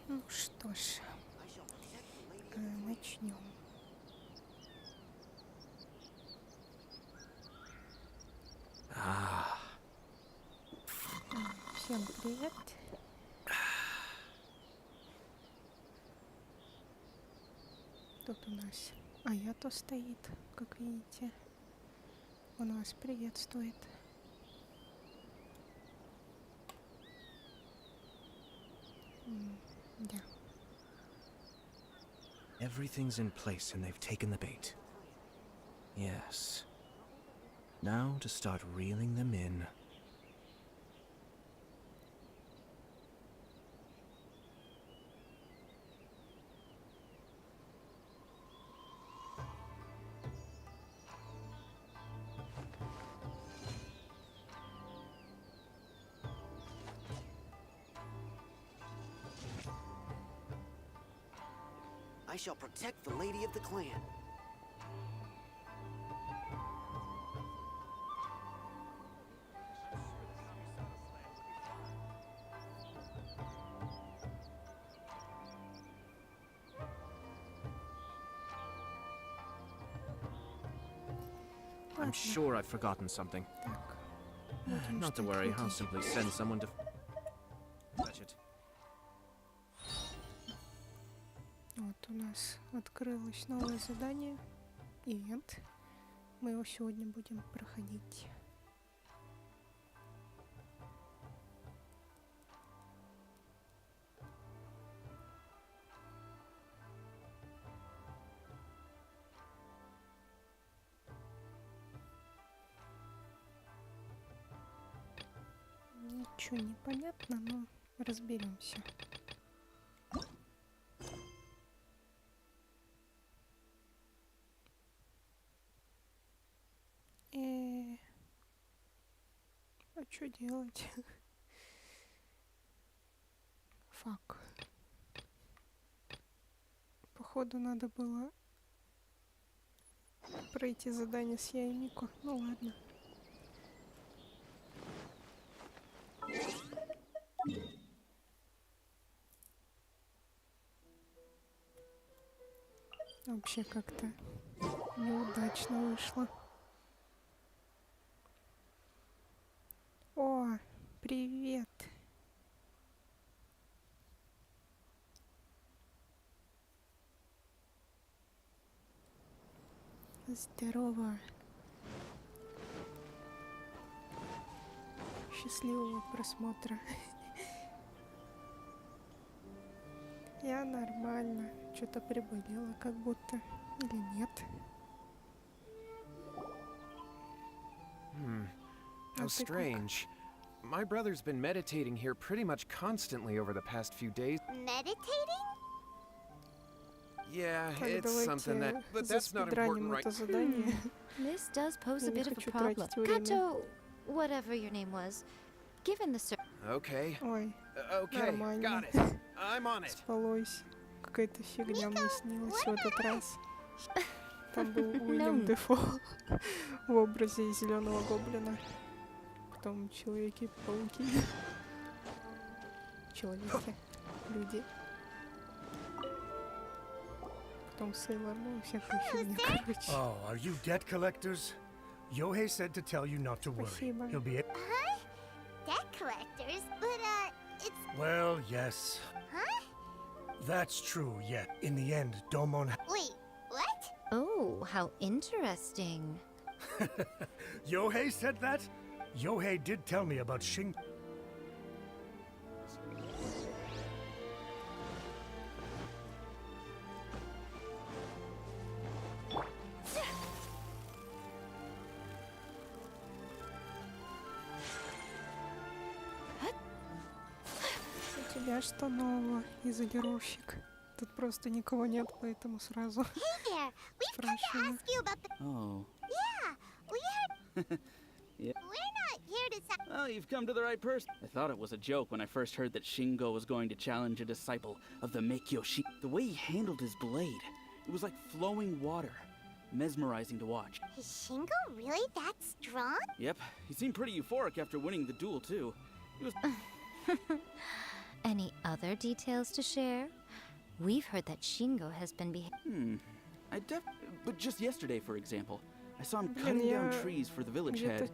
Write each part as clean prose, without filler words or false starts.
Ну что ж, начнем. Всем привет. Тут у нас Аято стоит, как видите. Он вас приветствует. Да. Everything's in place and they've taken the bait. Yes. Now to start reeling them in. I shall protect the lady of the clan. I'm sure I've forgotten something. Так. Not to worry, I'll simply send someone to fetch it. Вот у нас открылось новое задание. Ивент. Мы его сегодня будем проходить. Ничего не понятно, но разберемся. А что делать? Фак. Походу надо было пройти задание с Яймико. Ну ладно. Вообще как-то неудачно вышло. О, привет. Здорово. Счастливого просмотра. Я нормально. Что-то приболела, как будто. Или нет. How strange. My brother's been meditating here pretty much constantly over the past few days. Meditating? Yeah, Так, it's something that... давайте But that's not important заспидраним right... это задание. This does pose Я a не bit of a хочу problem. тратить время. Kato, whatever your name was, given the Okay. Ой, Okay, нормально. got it. I'm on it. Спалось. Какая-то фигня мне снилась в этот раз. Там был Уильям Дефо в образе зеленого гоблина. Потом Человеки-пауки. Человеки. Люди. Потом Сейлор Мун, всякая фигня, короче. Oh, are you debt collectors? Yohei said to tell you not to worry. Спасибо. He'll be... Huh? Debt collectors? But, it's... Well, yes. Huh? That's true, yet. In the end, Domon... Wait, what? Oh, how interesting. Yohei said that? Yohei did tell me about Shing... У тебя что нового, изолировщик? Тут просто никого нет, поэтому сразу Hey there, we've come to спрашиваю. ask you about the... Oh. Yeah, we heard... Yeah. We're not here to... Well, you've come to the right person. I thought it was a joke when I first heard that Shingo was going to challenge a disciple of the Meikyo. The way he handled his blade, it was like flowing water. Mesmerizing to watch. Is Shingo really that strong? Yep, he seemed pretty euphoric after winning the duel, too. He was... Any other details to share? We've heard that Shingo has been But just yesterday, for example, I saw him Блин, cutting down я trees for the village где-то head.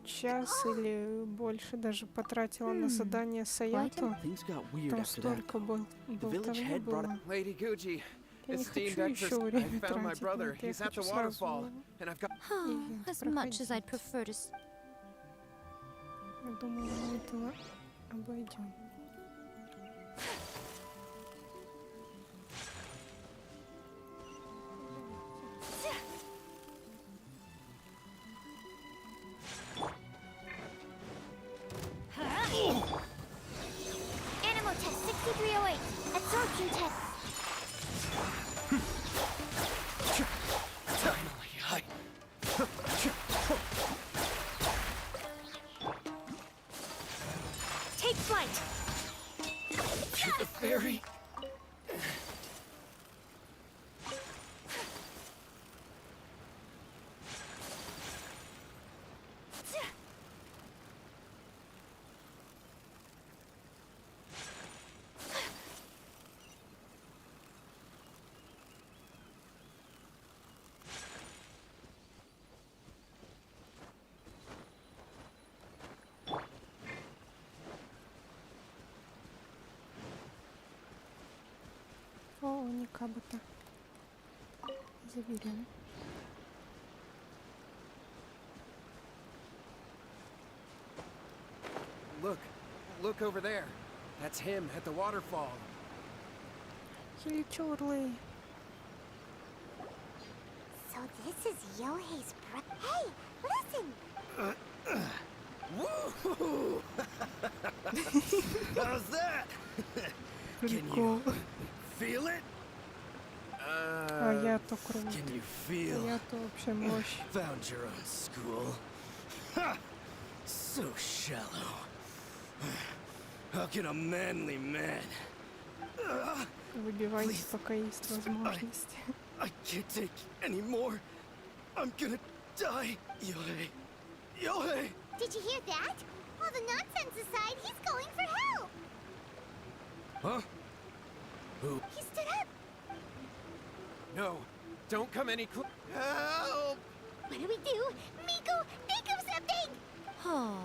час или больше даже потратила на задание Саято. Things got weird Там after that. столько The village болтовни head brought было. Lady Gucci, Я не esteemed хочу еще actress, I время found my тратить brother. на это. Я He's at the хочу сразу waterfall, and I've got. ивент as much as I'd проходить. prefer to. Я думаю, мы это обойдем. Animal test 6308. Absorption test. Take flight. The fairy. О, не кабута. Заберем. Look over there. That's him at the waterfall. Хиличурлы. So this is Yohei's brother. Hey, listen. Woo! How's that? Прикол. Feel it? А я-то круто. Can you А feel? я-то вообще мощь. Found your own school. Ha! So shallow. How can a manly man? Выбивайте, пока есть возможность. I can't take any more. I'm gonna die. Yohei. Yohei! Did you hear that? All the nonsense aside, he's going for help. Huh? Who? He stood up. No, don't come any closer. Help! What do we do? Miko, think of something. Oh,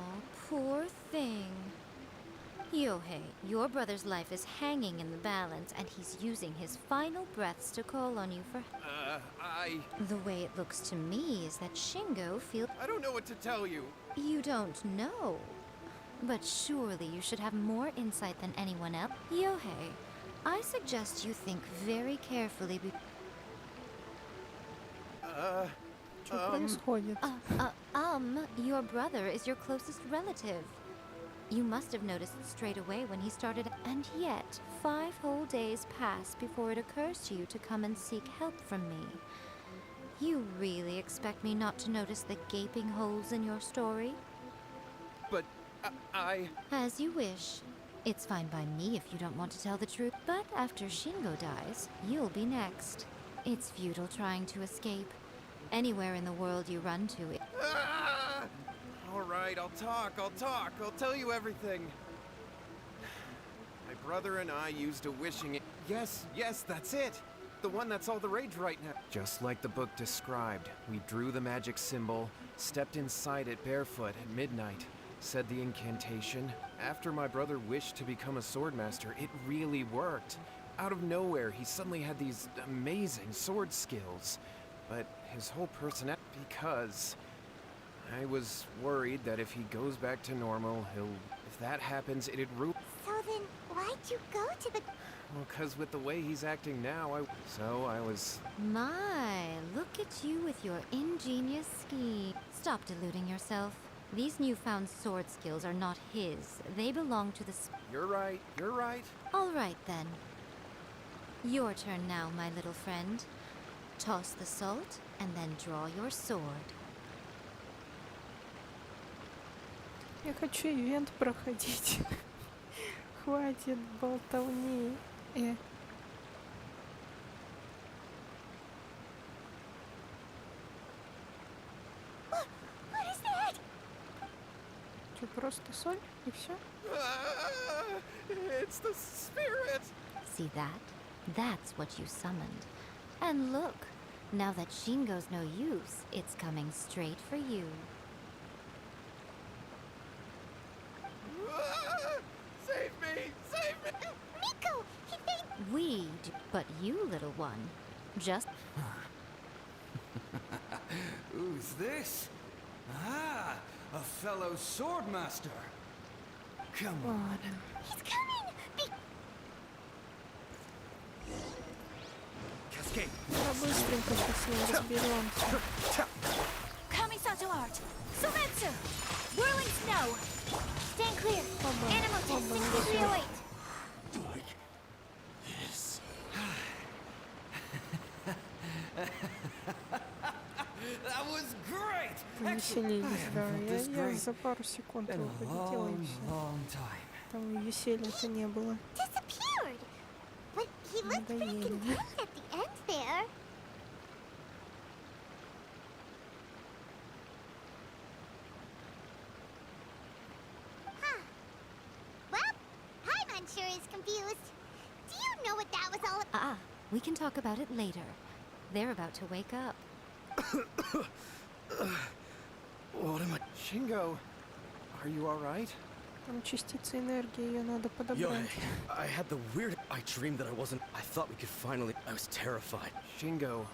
poor thing. Yohei, your brother's life is hanging in the balance, and he's using his final breaths to call on you for. The way it looks to me is that Shingo feels. I don't know what to tell you. You don't know. But surely you should have more insight than anyone else. Yohei, I suggest you think very carefully Что происходит? Your brother is your closest relative. You must have noticed straight away when he started, and yet 5 whole days pass before it occurs to you to come and seek help from me. You really expect me not to notice the gaping holes in your story? But I. As you wish. It's fine by me if you don't want to tell the truth, but after Shingo dies, you'll be next. It's futile trying to escape. Anywhere in the world you run to, Ah! All right, I'll talk. I'll tell you everything. My brother and I used a wishing. Yes, that's it. The one that's all the rage right now. Just like the book described, we drew the magic symbol, stepped inside it barefoot at midnight, said the incantation. After my brother wished to become a swordmaster, it really worked. Out of nowhere, he suddenly had these amazing sword skills. But his whole personality, because I was worried that if he goes back to normal, if that happens, it'd ruin. So then, why'd you go to the... Well, because with the way he's acting now, I was... My, look at you with your ingenious scheme. Stop deluding yourself. These newfound sword skills are not his. They belong to the... You're right. All right, then. Your turn now, my little friend. Toss the salt, and then draw your sword. Я хочу ивент проходить. Хватит болтовни. What is that? Это просто соль и все? It's the spirit! See that? That's what you summoned. And look, now that Shingo's no use, it's coming straight for you. Save me! Save me! Miko, he fainted. But you, little one, just Who's this? Ah, a fellow swordmaster. Come on. Ладно. He's coming. Cascade. Да быстренько сейчас с ним разберемся. Kamisato art. Sumetsu. Whirling snow. Stand clear. Animal test 6308. Like this. That was great. Повеселились, да. This Я great за пару секунд in его a победила и long, все. long time. Там и веселья-то не было. Disappeared. But he looked pretty Надоели. content at the end there. Huh. Well, Paimon sure is confused. Do you know what that was all about? we can talk about it later. They're about to wake up. What am I? Shingo, are you alright? Там частица энергии, ее надо Yo, подобрать. I had the weird. I dreamed that I wasn't. I thought we could finally. I was terrified. Shingo,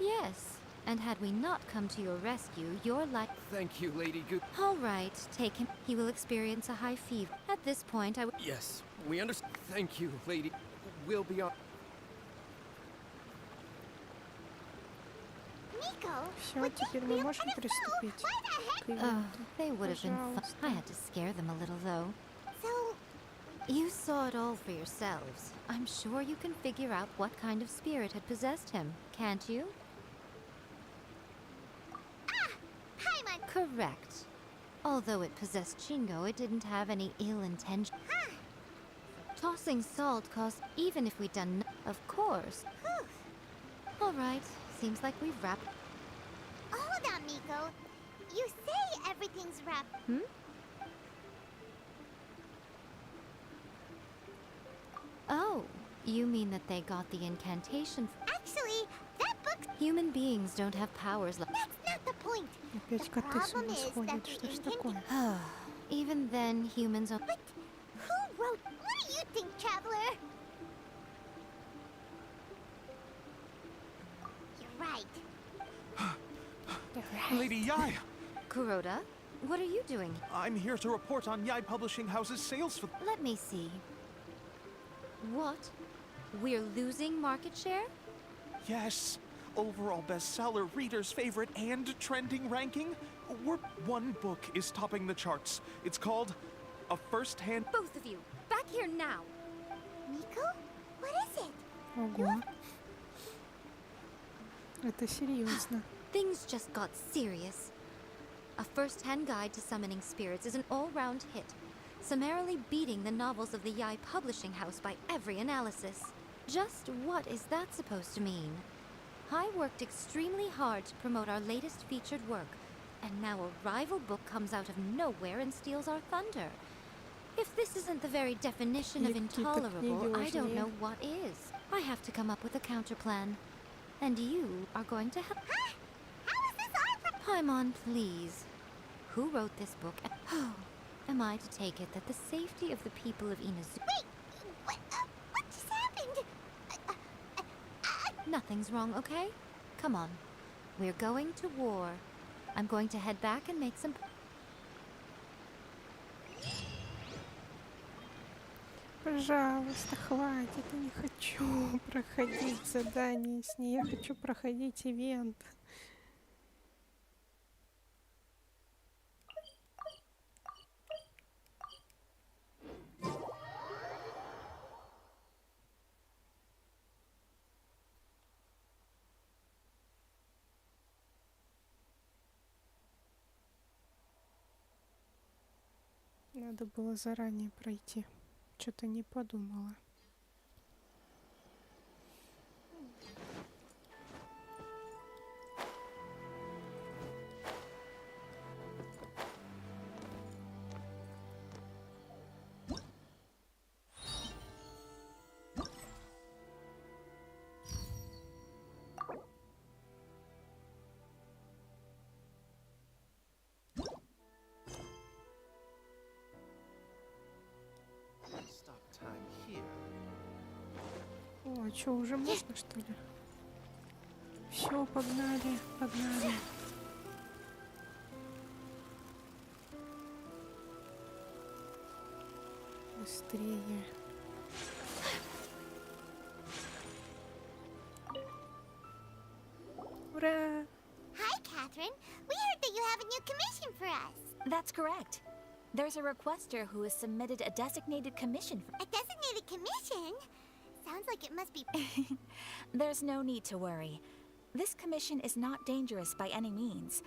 Yes, and had we not come to your rescue, your life. thank you, Lady Goop. All right, take him. He will experience a high fever. At this point, I would. Yes, we understand. Thank you, Lady. We'll be on. Miko, Все, теперь мы можем приступить к ивенту. They would have been fun. Пожалуйста. I had to scare them a little, though. So, You saw it all for yourselves. I'm sure you can figure out what kind of spirit had possessed him, can't you? Paimon. Correct. Although it possessed Shingo, it didn't have any ill intention. Tossing salt cost, even if we'd done. Of course. All right. Seems like we've wrapped. Hold on, Miko. You say everything's wrapped. Oh, you mean that they got the incantation? Actually, that book. Human beings don't have powers like. That's not the point. Опять коты с Problem ума is сходят. that Что the ж такое? Even then, humans are. But who wrote? What do you think, Traveler? You're right. Lady Yai, Kuroda, what are you doing? I'm here to report on Yai Publishing House's sales for... Let me see. What? We're losing market share? Yes, overall bestseller, readers' favorite, and trending ranking. One book is topping the charts. It's called A First-Hand... Both of you, back here now. Miko? What is it? Ого. Это серьезно. Things just got serious. A first-hand guide to summoning spirits is an all-round hit, summarily beating the novels of the Yai Publishing House by every analysis. Just what is that supposed to mean? I worked extremely hard to promote our latest featured work, and now a rival book comes out of nowhere and steals our thunder. If this isn't the very definition of intolerable, I don't know what is. I have to come up with a counterplan. And you are going to help. Huh? How is this our Paimon, please. Who wrote this book? Oh, am I to take it that the safety of the people of Inazu... Wait! What just happened? Nothing's wrong, okay? Come on. We're going to war. I'm going to head back and make some... Пожалуйста, хватит. Я не хочу проходить задание с ней. Я хочу проходить ивент. Надо было заранее пройти. Что-то не подумала. а чё, уже можно, что ли? Все, погнали, погнали. Быстрее. Ура! Hi, Catherine. We heard that you have a new commission for us. That's correct. There's a requester who has submitted a designated commission. A designated commission? Sounds like it must be. There's no need to worry. This commission is not dangerous by any means.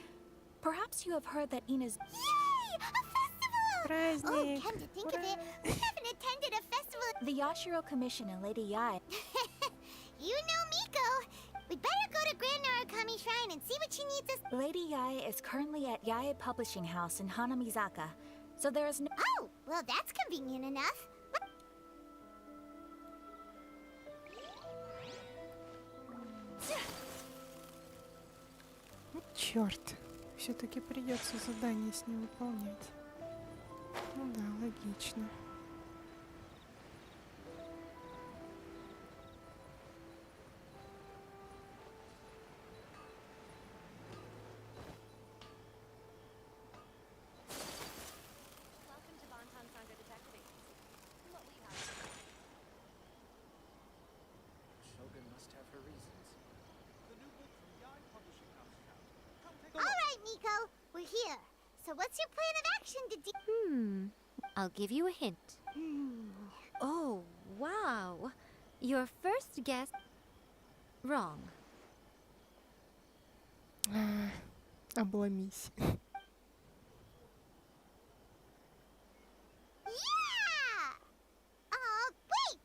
Perhaps you have heard that Ina's. Yay! A festival! Oh, Праздник! come to think of it, we haven't attended a festival. The Yashiro Commission and Lady Yai. You know Miko. We'd better go to Grand Narukami Shrine and see what she needs us. Lady Yai is currently at Yai Publishing House in Hanamizaka, so there is no. Oh, well, that's convenient enough. Черт, все-таки придется задание с ним выполнять. Ну да, логично. Shogun must have her reasons. The new book from Yai Publishing House account. Come take a All look. right, Miko, we're here. So what's your plan of action to do? I'll give you a hint. Oh, wow. Your first guess. Wrong. Обломись. Yeah! Wait!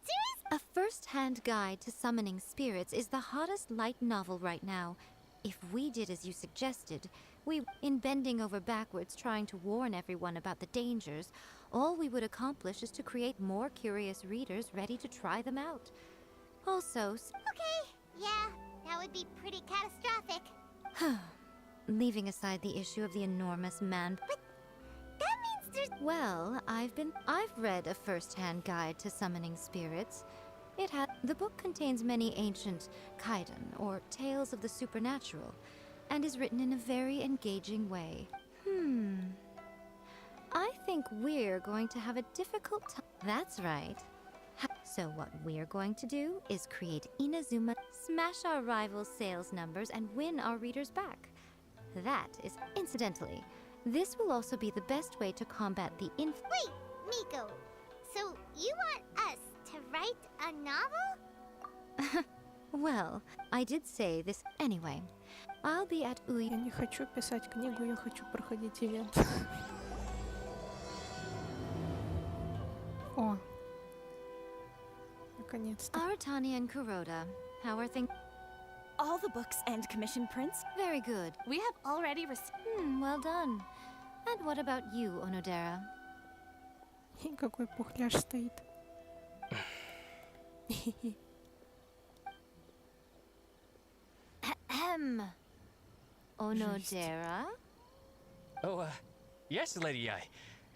Seriously? A first-hand guide to summoning spirits is the hottest light novel right now. If we did as you suggested, in bending over backwards trying to warn everyone about the dangers, all we would accomplish is to create more curious readers ready to try them out. Also, Okay, yeah, that would be pretty catastrophic. leaving aside the issue of the enormous man. That means there's. Well, I've read a first-hand guide to summoning spirits. The book contains many ancient kaiden, or tales of the supernatural, and is written in a very engaging way. I think we're going to have a difficult time. That's right. So what we're going to do is create Inazuma, smash our rival sales numbers, and win our readers back. That is, incidentally, this will also be the best way to combat the Wait, Miko. So you want us to write a novel? Well, I did say this anyway. I'll be at Я не хочу писать книгу, я хочу проходить ивент. О, наконец-то. Aratani and Kuroda. How are things? All the books and commission prints. Very good. We have already received. Well done. And what about you, Onodera? И какой пухляж стоит. Onodera? Oh, yes, Lady Yai.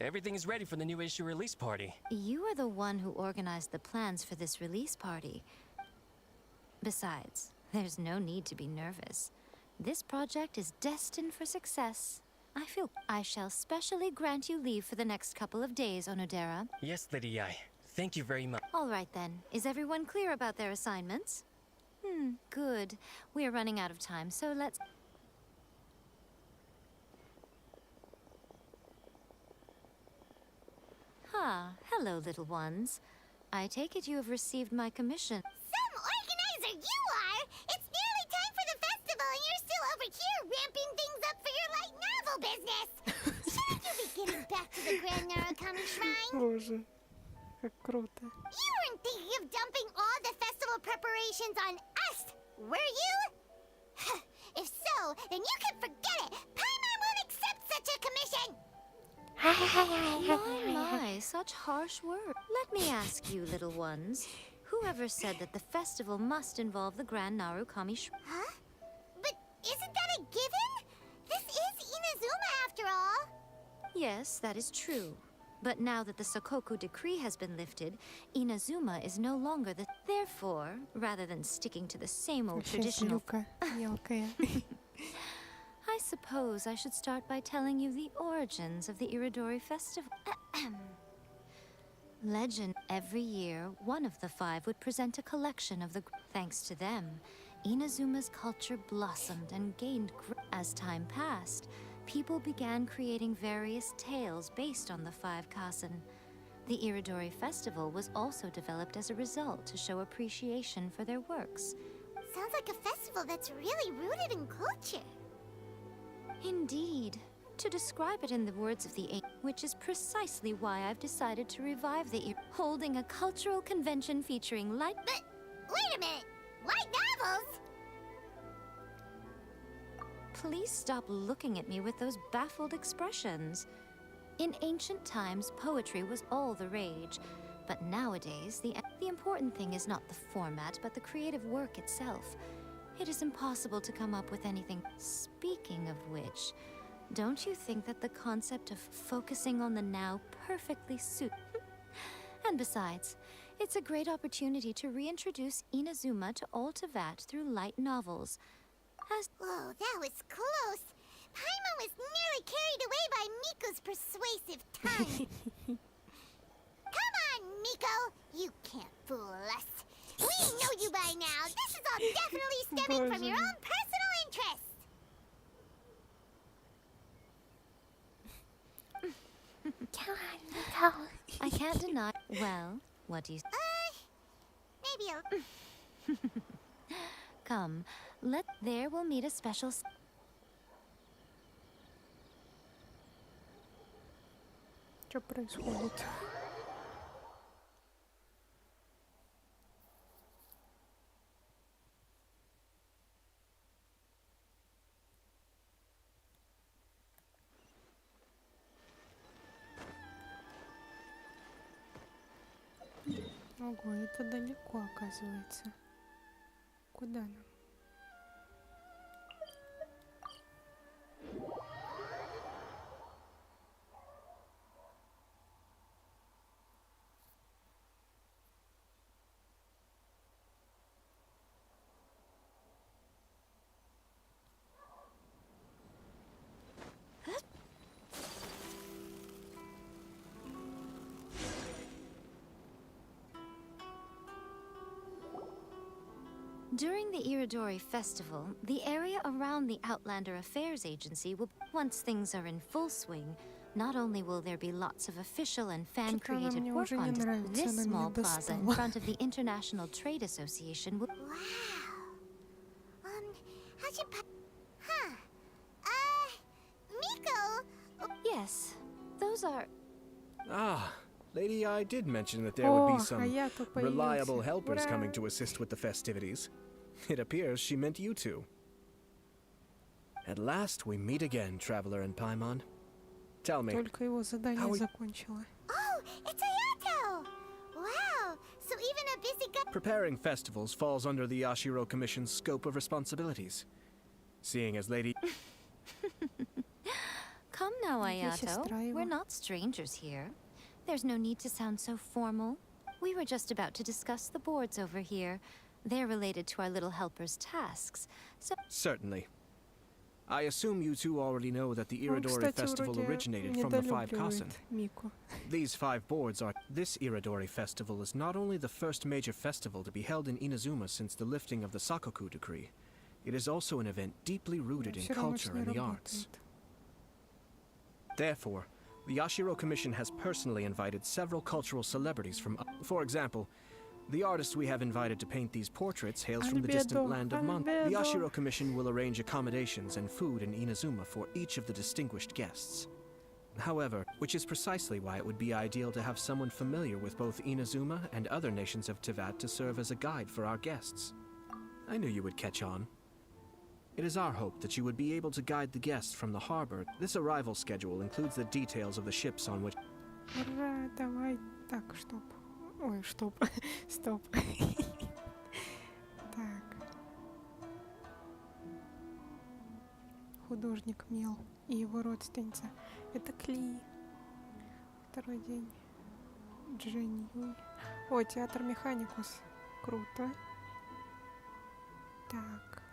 Everything is ready for the new issue release party. You are the one who organized the plans for this release party. Besides, there's no need to be nervous. This project is destined for success. I feel I shall specially grant you leave for the next couple of days, Onodera. Yes, Lady Yai. Thank you very much. All right then. Is everyone clear about their assignments? Good. We are running out of time, so let's... Hello, little ones. I take it you have received my commission. Some organizer you are! It's nearly time for the festival and you're still over here ramping things up for your light novel business! Shouldn't you be getting back to the Grand Narukami Shrine? Боже, как круто. You weren't thinking of dumping all the festival preparations on us, were you? If so, then you can forget it! Paimon won't accept such a commission! My, such harsh words. Let me ask you, little ones. Whoever said that the festival must involve the Grand Narukami Shrine? Huh? But isn't that a given? This is Inazuma after all. Yes, that is true. But now that the Sokoku decree has been lifted, Inazuma is no longer the... Therefore, rather than sticking to the same old Вообще traditional... злюка мелкая. I suppose I should start by telling you the origins of the Iridori festival. Legend. Every year, one of the 5 would present a collection of the... Thanks to them, Inazuma's culture blossomed and gained... As time passed, people began creating various tales based on the 5 kasen. The Iridori festival was also developed as a result to show appreciation for their works. Sounds like a festival that's really rooted in culture. Indeed. To describe it in the words of the which is precisely why I've decided to revive the holding a cultural convention featuring light... But, wait a minute! Light novels? Please stop looking at me with those baffled expressions. In ancient times, poetry was all the rage. But nowadays, the important thing is not the format, but the creative work itself. It is impossible to come up with anything. Speaking of which, don't you think that the concept of focusing on the now perfectly suits? And besides, it's a great opportunity to reintroduce Inazuma to all Tevat through light novels. Whoa, that was close. Paimon was nearly carried away by Miko's persuasive tongue. Come on, Miko! You can't fool us. We know you by now. This is all definitely stemming from your own personal interest. Come on, Miko. I can't deny... Well, what do you... Maybe a... Come, there we'll meet a special... Что происходит? Ого, это далеко, оказывается. Куда нам? During the Iridori Festival, the area around the Outlander Affairs Agency will... Once things are in full swing, not only will there be lots of official and fan-created work on this small plaza in front of the International Trade Association will... Wow. How'd you... Huh. Miko? Yes, those are... Ah, Lady I did mention that there would be some Hayato reliable появился. helpers Ура! coming to assist with the festivities. It appears she meant you two. At last we meet again, Traveler and Paimon. Tell me, Только его задание закончила. Oh, it's Hayato! Wow, so even a busy guy... preparing festivals falls under the Yashiro Commission's scope of responsibilities. Seeing as Lady... Come now, сестра Ayato. его. We're not strangers here. There's no need to sound so formal. We were just about to discuss the boards over here. They're related to our little helper's tasks, so... Certainly. I assume you two already know that the Он, Iridori кстати, Festival вроде originated from the 5 недолюбливает Kasen. Мику. These 5 boards are... This Iridori Festival is not only the first major festival to be held in Inazuma since the lifting of the Sakoku decree, it is also an event deeply rooted in Всё равно culture ж не and the arts. работает. Therefore, the Yashiro Commission has personally invited several cultural celebrities from... For example, the artist we have invited to paint these portraits hails from the distant Albedo, land of Mon. The Albedo. Yashiro Commission will arrange accommodations and food in Inazuma for each of the distinguished guests. However, which is precisely why it would be ideal to have someone familiar with both Inazuma and other nations of Tevat to serve as a guide for our guests. I knew you would catch on. It is our hope that you would be able to guide the guests from the harbor. This arrival schedule includes the details of the ships on which... Ура, давай. Так, стоп. Ой, стоп. Стоп. Так. Художник Мел и его родственница. Это Кли. второй день. Джинью. О, театр Механикус. Круто. Так.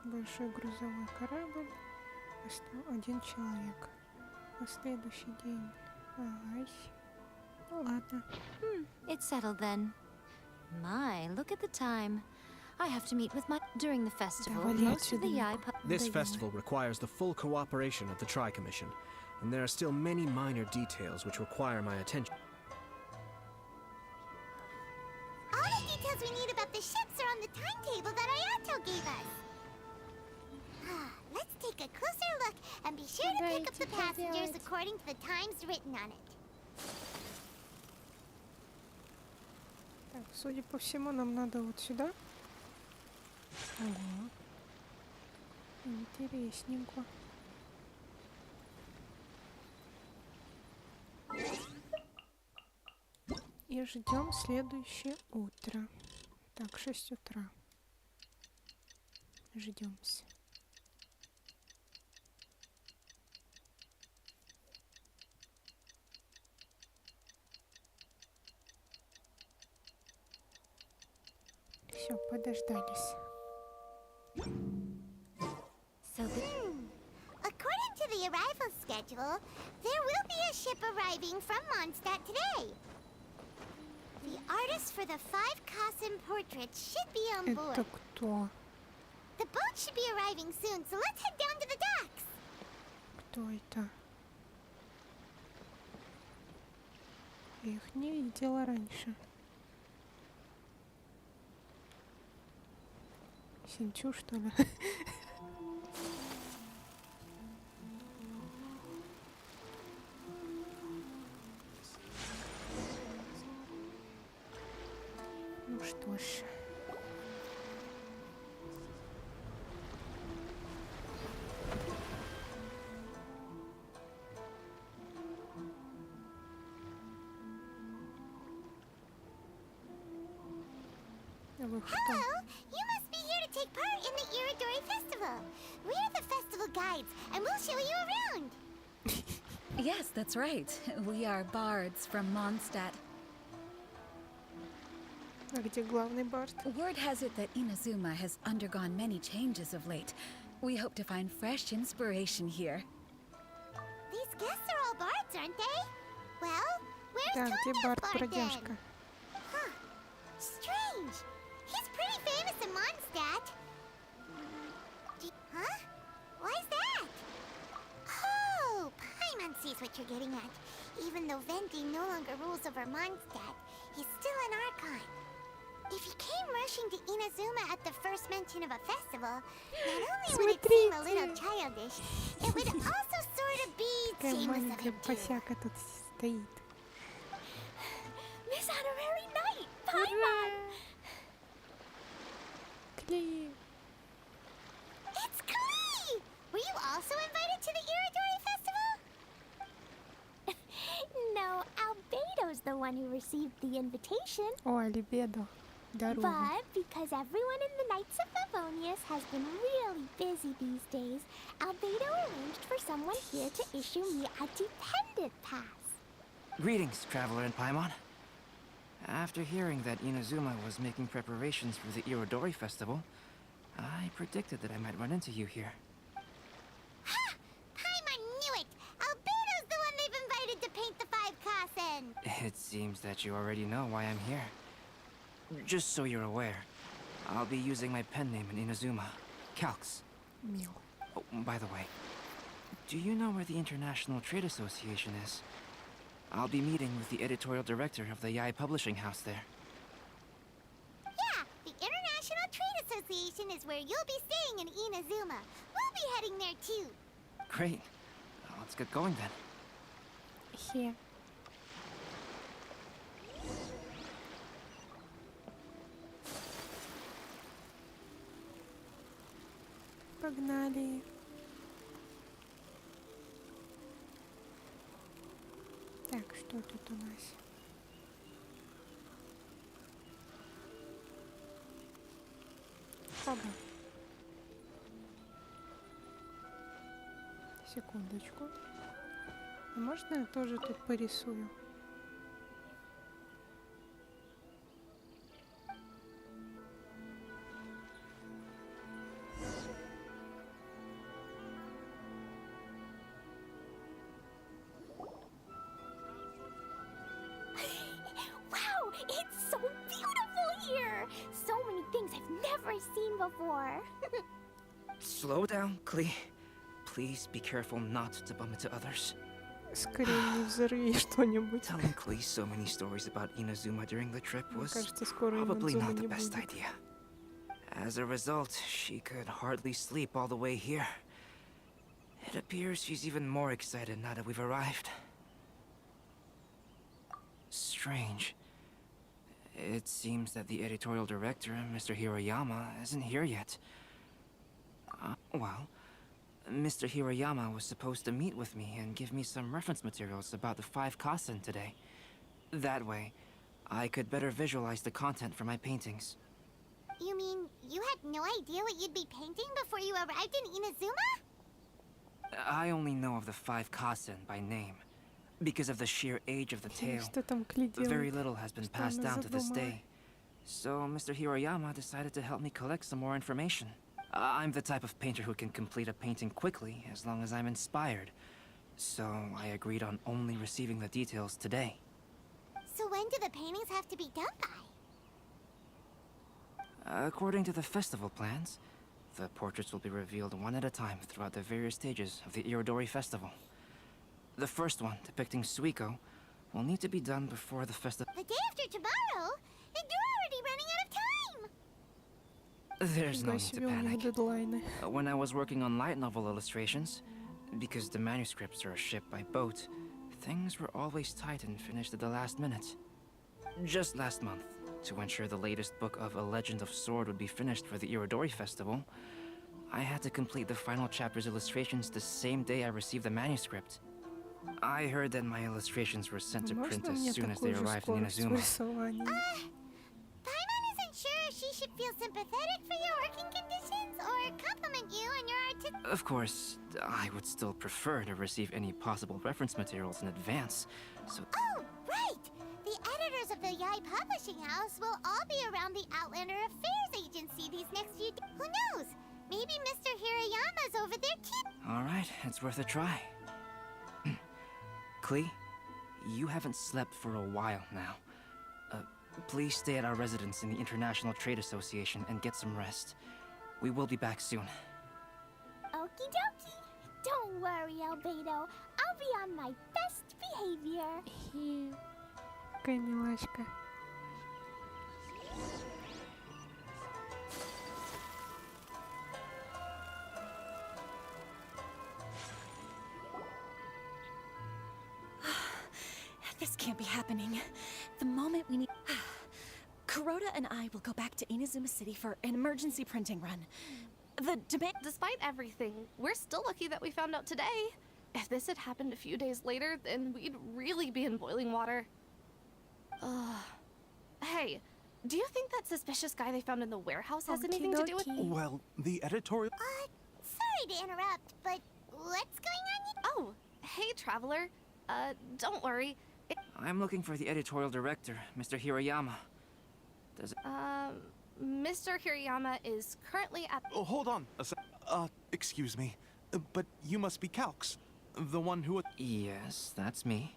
Большой грузовой корабль. Один человек. На следующий день. Ай. Ну ладно. It's settled then. My, look at the time. I have to meet with my... During the festival, Давали most of отсюда, the Мико. Yai... This Даём. festival requires the full cooperation of the Tri-Commission, and there are still many minor details which require my attention. All the details we need about the ships are on the timetable that Ayato gave us. Let's take a closer look and be sure to pick up the passengers according to the times written on it. Так, судя по всему, нам надо вот сюда. Ого. Интересненько. И ждем следующее утро. Так, 6 утра. Ждемся. Все, подождались. So the... According to the arrival schedule, there will be a ship arriving from Mondstadt today. The artist for the 5 Kasim portraits should be on board. Это кто? The boat should be arriving soon, so let's head down to the docks. Кто это? Я их не видела раньше. Синчу, что ли? Ну что ж. Вы что? Hello, you must be here to take part in the Iridori Festival. We're the festival guides, and we'll show you around. Yes, that's right. We are bards from Mondstadt. А где главный бард? Word has it that Inazuma has undergone many changes of late. We hope to find fresh inspiration here. These guests are all bards, aren't they? Well, where's Да, где Tonya's бард bard then? бродяжка? Huh. Strange. He's pretty famous in Mondstadt. Huh? Why's that? Oh, Paimon sees what you're getting at. Even though Venti no longer rules over Mondstadt, he's still an Archon. If he came rushing to Inazuma at the first mention of a festival, not only would it seem a little childish, it would also sort of be Какая shameless of маленькая him too. босяка тут стоит. Miss Honorary Knight, Paimon! Клей. It's Klee! Were you also invited to the Iridori Festival? No, Albedo's the one who received the invitation. О, Алибедо. Здорово. But because everyone in the Knights of Favonius has been really busy these days, Albedo arranged for someone here to issue me a dependent pass. Greetings, Traveler in Paimon. After hearing that Inazuma was making preparations for the Irodori Festival, I predicted that I might run into you here. Ha! Paimon knew it! Albedo's the one they've invited to paint the 5 Kassen! It seems that you already know why I'm here. Just so you're aware, I'll be using my pen name in Inazuma, Calx. Мил. Oh, by the way, do you know where the International Trade Association is? I'll be meeting with the editorial director of the Yai Publishing House there. Yeah, the International Trade Association is where you'll be staying in Inazuma. We'll be heading there too. Great. Let's get going then. Хе. Погнали. Так, что тут у нас? Оба. Секундочку. А можно я тоже тут порисую? Wow, it's so beautiful here! So many things I've never seen before. Slow down, Klee. Please be careful not to bump into others. Скорее не взорви что-нибудь. Telling Klee so many stories about Inazuma during the trip Мне was кажется, скоро probably Инадзумы not the не best будет. idea. As a result, she could hardly sleep all the way here. It appears she's even more excited now that we've arrived. Strange. It seems that the editorial director, Mr. Hiroyama, isn't here yet. Well, Mr. Hiroyama was supposed to meet with me and give me some reference materials about the 5 Kasen today. That way, I could better visualize the content for my paintings. You mean you had no idea what you'd be painting before you arrived in Inazuma? I only know of the 5 Kasen by name. Because of the sheer age of the tale, Что там Кли very делает? little has been Что passed она down to this задумала? day. So Mr. Hiroyama decided to help me collect some more information. I'm the type of painter who can complete a painting quickly as long as I'm inspired. So I agreed on only receiving the details today. So when do the paintings have to be done by? According to the festival plans, the portraits will be revealed one at a time throughout the various stages of the Irodori festival. The first one, depicting Suiko, will need to be done before the festival. The day after tomorrow? And you're already running out of time! There's no Фига need to себе, у них panic. дедлайны. When I was working on light novel illustrations, because the manuscripts are shipped by boat, things were always tight and finished at the last minute. Just last month, to ensure the latest book of A Legend of Sword would be finished for the Irodori festival, I had to complete the final chapter's illustrations the same day I received the manuscript. I heard that my illustrations were sent to print Можно as мне soon as they такую же arrived in скорость в Inazuma. рисовании? Paimon isn't sure if she should feel sympathetic for your working conditions or compliment you on your artistic. Of course, I would still prefer to receive any possible reference materials in advance, so... Oh, right! The editors of the Yai Publishing House will all be around the Outlander Affairs Agency these next few days. Who knows? Maybe Mr. Hirayama's over there too. Alright, it's worth a try. Klee, you haven't slept for a while now. Please stay at our residence in the International Trade Association and get some rest. We will be back soon. Okie dokie. Don't worry, Albedo. I'll be on my best behavior. Какая милашка. This can't be happening. The moment we need... Kuroda and I will go back to Inazuma City for an emergency printing run. The demand... Despite everything, we're still lucky that we found out today. If this had happened a few days later, then we'd really be in boiling water. Hey, do you think that suspicious guy they found in the warehouse has anything to do with... Well, the editorial... Sorry to interrupt, but what's going on here? Oh, hey, Traveler. Don't worry. I'm looking for the editorial director, Mr. Hiroyama. Does it... Mr. Hirayama is currently at... Oh, hold on a sec. Excuse me. But you must be Calx. The one who... Yes, that's me.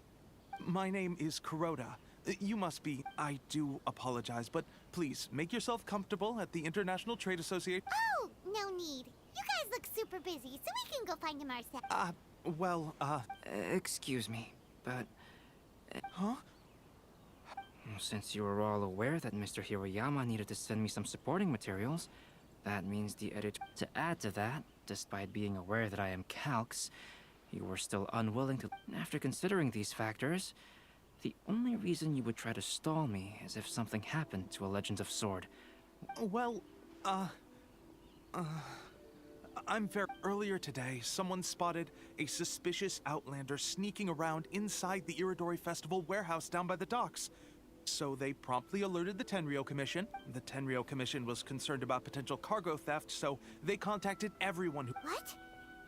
My name is Kuroda. You must be... I do apologize, but please, make yourself comfortable at the International Trade Association. Oh, no need. You guys look super busy, so we can go find him ourselves. Excuse me, but... Huh? Since you were all aware that Mr. Hiroyama needed to send me some supporting materials, that means the editor... To add to that, despite being aware that I am Calx, you were still unwilling to... After considering these factors, the only reason you would try to stall me is if something happened to A Legend of Sword. Well, I'm fair. Earlier today, someone spotted a suspicious outlander sneaking around inside the Irodori Festival warehouse down by the docks. So they promptly alerted the Tenryou Commission. The Tenryou Commission was concerned about potential cargo theft, so they contacted everyone who... What?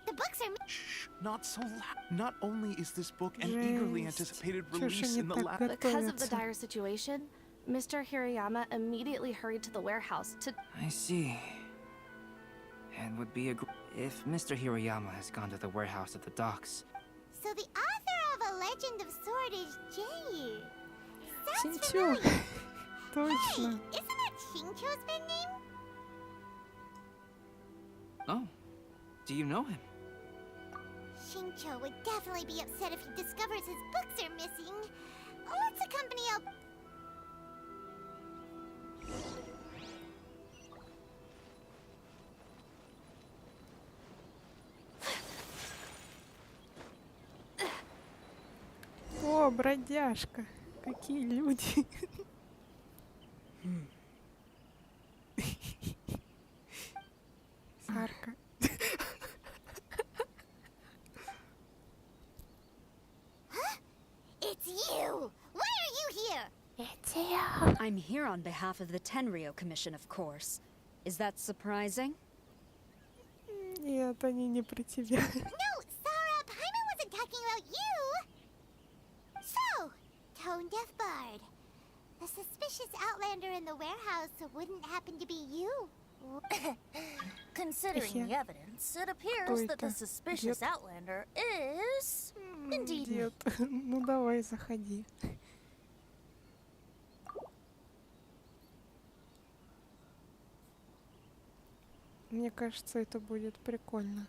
The books are... Shh, not so loud. Not only is this book an eagerly anticipated release in the lab... Because of the dire situation, Mr. Hirayama immediately hurried to the warehouse to... I see. And would be if Mr. Hirayama has gone to the warehouse at the docks. So the author of A Legend of Sword is Jay. Sounds Синчо. familiar. Точно. Hey, isn't that Shincho's pen name? Oh, do you know him? Shincho would definitely be upset if he discovers his books are missing. Let's accompany a... О, бродяжка. Какие люди. Сарка. It's you! Why are you here? It's you. I'm here on behalf of the Tenryou Commission, of course. Is that surprising? Нет, они не про тебя. No, Sarah, Paimon wasn't talking about you! So, Tone Deaf Bard. The suspicious outlander in the warehouse wouldn't happen to be you. Considering the evidence, it appears that the suspicious outlander is... indeed me. Дед, ну давай, заходи. Мне кажется, это будет прикольно.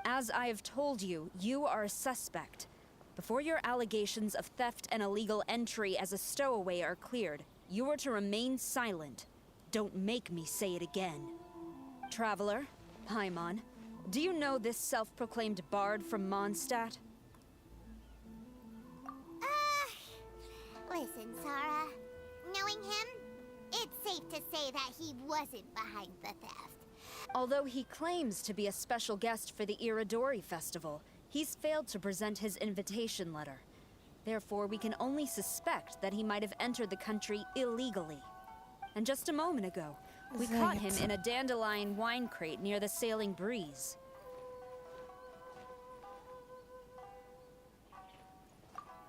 As I have told you, you are a suspect. Before your allegations of theft and illegal entry as a stowaway are cleared, you are to remain silent. Don't make me say it again. Traveler, Paimon, do you know this self-proclaimed bard from Mondstadt? Listen, Sarah. Knowing him, it's safe to say that he wasn't behind the theft. Although he claims to be a special guest for the Iridori Festival, he's failed to present his invitation letter. Therefore, we can only suspect that he might have entered the country illegally. And just a moment ago, we caught him in a dandelion wine crate near the Sailing Breeze.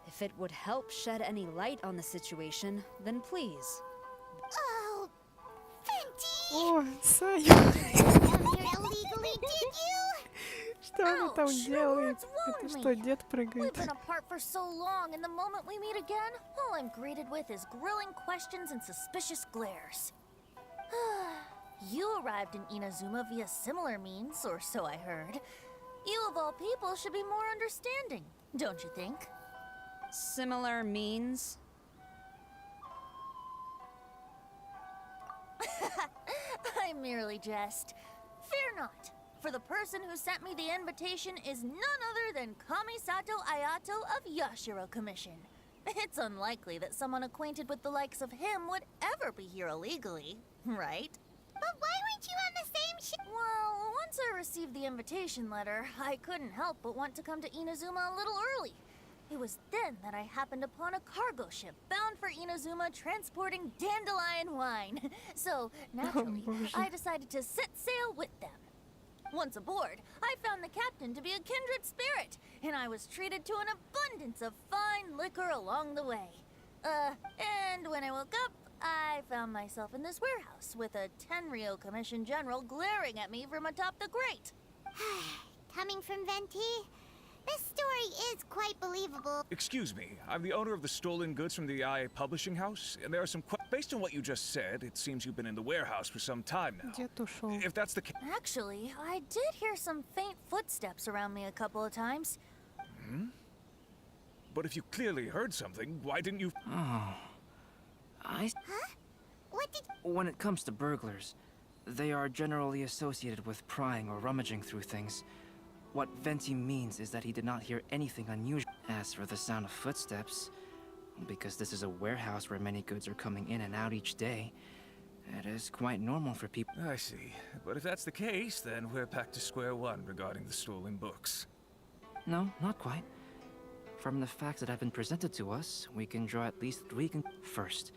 If it would help shed any light on the situation, then please. Oh, Fenty! О, Сая! Come here illegally, did you? Что она там делает? Это что, дед We've прыгает? been apart for so long, and the moment we meet again, all I'm greeted with is grilling questions and suspicious glares. You arrived in Inazuma via similar means, or so I heard. You of all people should be more understanding, don't you think? Similar means? I merely jest. Fear not, for the person who sent me the invitation is none other than Kamisato Ayato of Yashiro Commission. It's unlikely that someone acquainted with the likes of him would ever be here illegally, right? But why weren't you on the same ship? Well, once I received the invitation letter, I couldn't help but want to come to Inazuma a little early. It was then that I happened upon a cargo ship bound for Inazuma transporting dandelion wine. So, naturally, I decided to set sail with them. Once aboard, I found the captain to be a kindred spirit, and I was treated to an abundance of fine liquor along the way. And when I woke up, I found myself in this warehouse with a Tenryou Commission general glaring at me from atop the grate. Coming from Venti, this story is quite believable. Excuse me, I'm the owner of the stolen goods from the IA publishing house, and there are some based on what you just said, it seems you've been in the warehouse for some time now. Дед ушел. If that's the case... Actually, I did hear some faint footsteps around me a couple of times. Hmm? But if you clearly heard something, why didn't you... Oh. Huh? What did... When it comes to burglars, they are generally associated with prying or rummaging through things. What Venti means is that he did not hear anything unusual. As for the sound of footsteps, because this is a warehouse where many goods are coming in and out each day, it is quite normal for people. I see. But if that's the case, then we're back to square one regarding the stolen books. No, not quite. From the facts that have been presented to us, we can draw at least 3 First,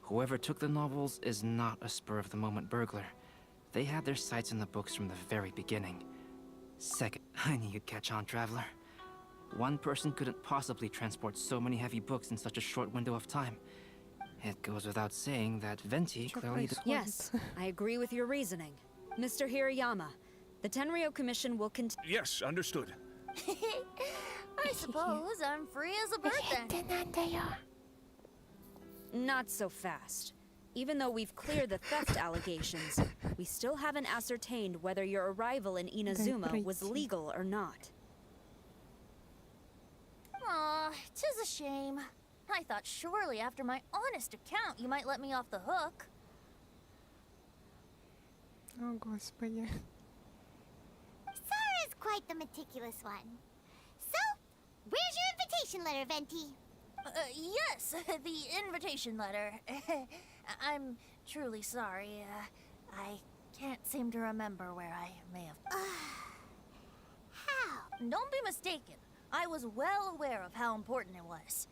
whoever took the novels is not a spur-of-the-moment burglar. They had their sights on the books from the very beginning. Second, I knew you'd catch on, Traveler. One person couldn't possibly transport so many heavy books in such a short window of time. It goes without saying that Venti clearly... Yes, I agree with your reasoning. Mr. Hirayama, the Tenryo Commission will continue... Yes, understood. I suppose I'm free as a bird then. Not so fast. Even though we've cleared the theft allegations, we still haven't ascertained whether your arrival in Inazuma was legal or not. Aw, 'tis a shame. I thought surely after my honest account you might let me off the hook. О, господи. Sara's quite the meticulous one. So, where's your invitation letter, Venti? Yes, the invitation letter. I'm truly sorry. I can't seem to remember where I may have... How? Don't be mistaken. I was well aware of how important it was.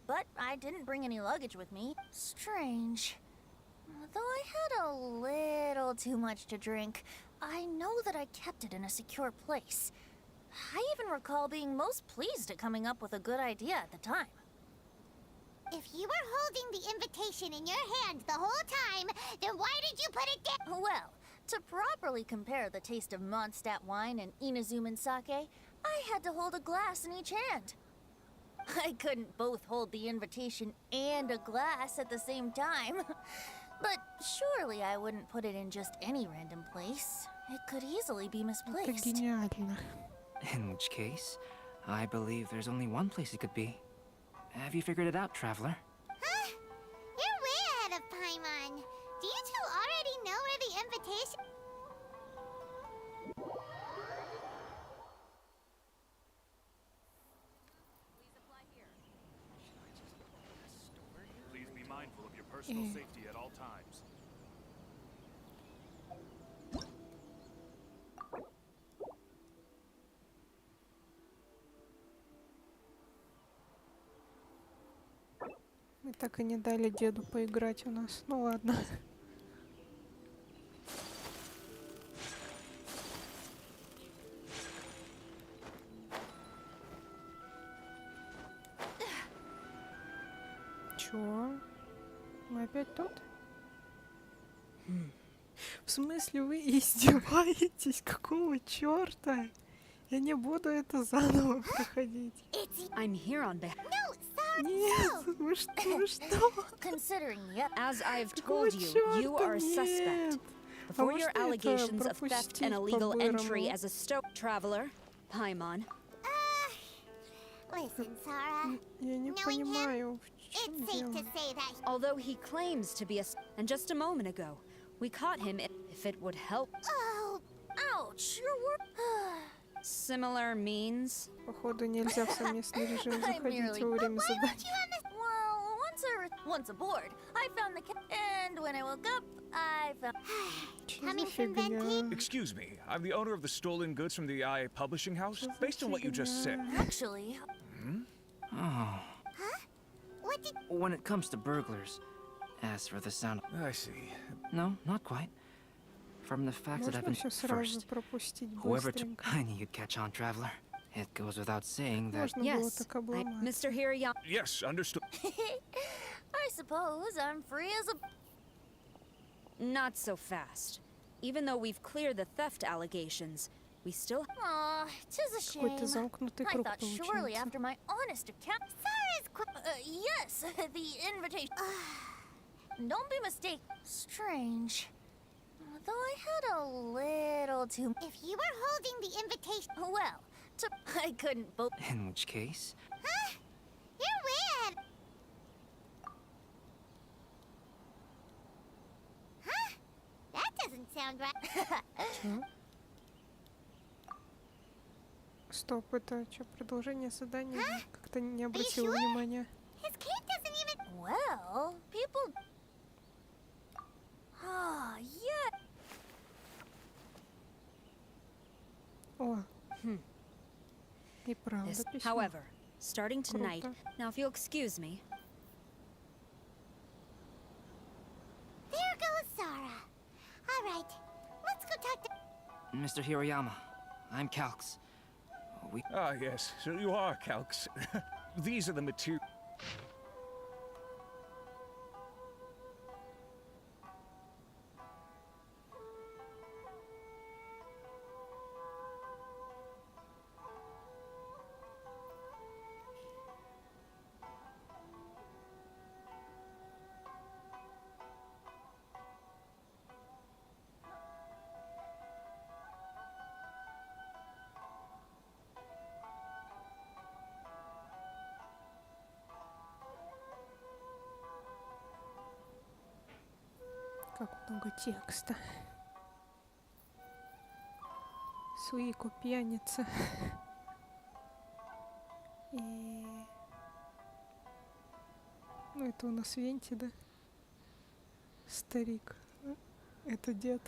But I didn't bring any luggage with me. Strange. Though I had a little too much to drink, I know that I kept it in a secure place. I even recall being most pleased at coming up with a good idea at the time. If you were holding the invitation in your hand the whole time, then why did you put it down? Well, to properly compare the taste of Mondstadt wine and Inazuman sake, I had to hold a glass in each hand. I couldn't both hold the invitation and a glass at the same time. But surely I wouldn't put it in just any random place. It could easily be misplaced. In which case, I believe there's only one place it could be. Have you figured it out, Traveler? Huh? You're way ahead of Paimon. Do you two already know where the invitation... Please be mindful of your personal safety at all times. Мы так и не дали деду поиграть у нас. Ну ладно. Чё? Мы опять тут? В смысле вы издеваетесь? Какого чёрта? Я не буду это заново проходить. I'm here on behalf... Нет, вы что? Considering, yep. As I've told you, you are a suspect. Before your allegations of theft and illegal entry as a Traveler, Paimon. Listen, Sara. Я не понимаю, в чём It's safe дело. to say that... Although he claims to be a... And just a moment ago, we caught him if it would help. Oh, ouch, your work... Similar means... Походу нельзя в совместный режим заходить во время заданий. Well, once aboard, I found the and when I woke up, I found... Coming from Venti? Excuse me, I'm the owner of the stolen goods from the IA publishing house. Based on what you just said... Actually... Oh. Huh? What did... When it comes to burglars, as for the sound... I see. No, not quite. From the fact that I've Можно been всё сразу first, пропустить whoever took... быстренько? I knew you'd catch on, Traveler. It goes without saying that... Можно было так обломать. Mr. Hirayama... Yes, understood. I suppose I'm free as a... Not so fast. Even though we've cleared the theft allegations, we still... Aw, 'tis a shame. Какой-то замкнутый I круг thought surely получается. after my honest account... yes, the invitation... Don't be mistaken. Strange. Though I had a little too... If you were holding the invitation... Well, I couldn't both... In which case... Huh? You're way ahead... Huh? That doesn't sound right. Чё? Стоп, это что, продолжение задания? Huh? Как-то не обратила sure? внимания. His cape doesn't even... Well, people... Ah, yeah. О, и правда This, письмо. however, starting tonight... Круто. Now, if you'll excuse me... There goes Sara. All right, let's go talk to... Mr. Hirayama, I'm Calx. Ah, yes, so you are Calx. These are the materials. Как много текста. Суико пьяница. И... Ну, это у нас Венти, да? Старик. Это дед.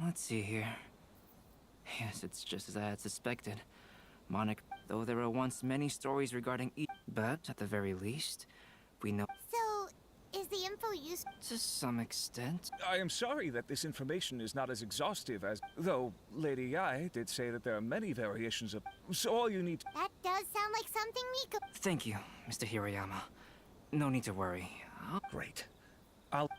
Let's see here. Yes, it's just as I had suspected. Though there were once many stories regarding but at the very least, we know. So, is the info useful? To some extent. I am sorry that this information is not as exhaustive as... Though Lady Yai did say that there are many variations of... So all you need... That does sound like something Miko... Thank you, Mr. Hirayama. No need to worry. Great.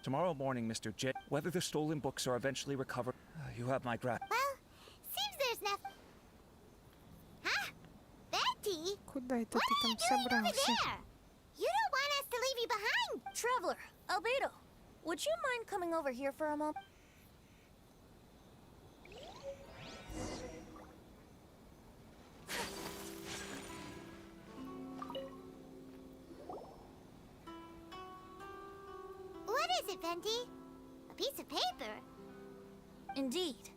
Tomorrow morning, Mr. J. Whether the stolen books are eventually recovered, you have my Well, seems there's nothing... Huh? Betty? Куда это What ты are там you doing over собрался? there? You don't want us to leave you behind. Traveler, Albedo, would you mind coming over here for a moment? What is it, Venti? A piece of paper? Indeed.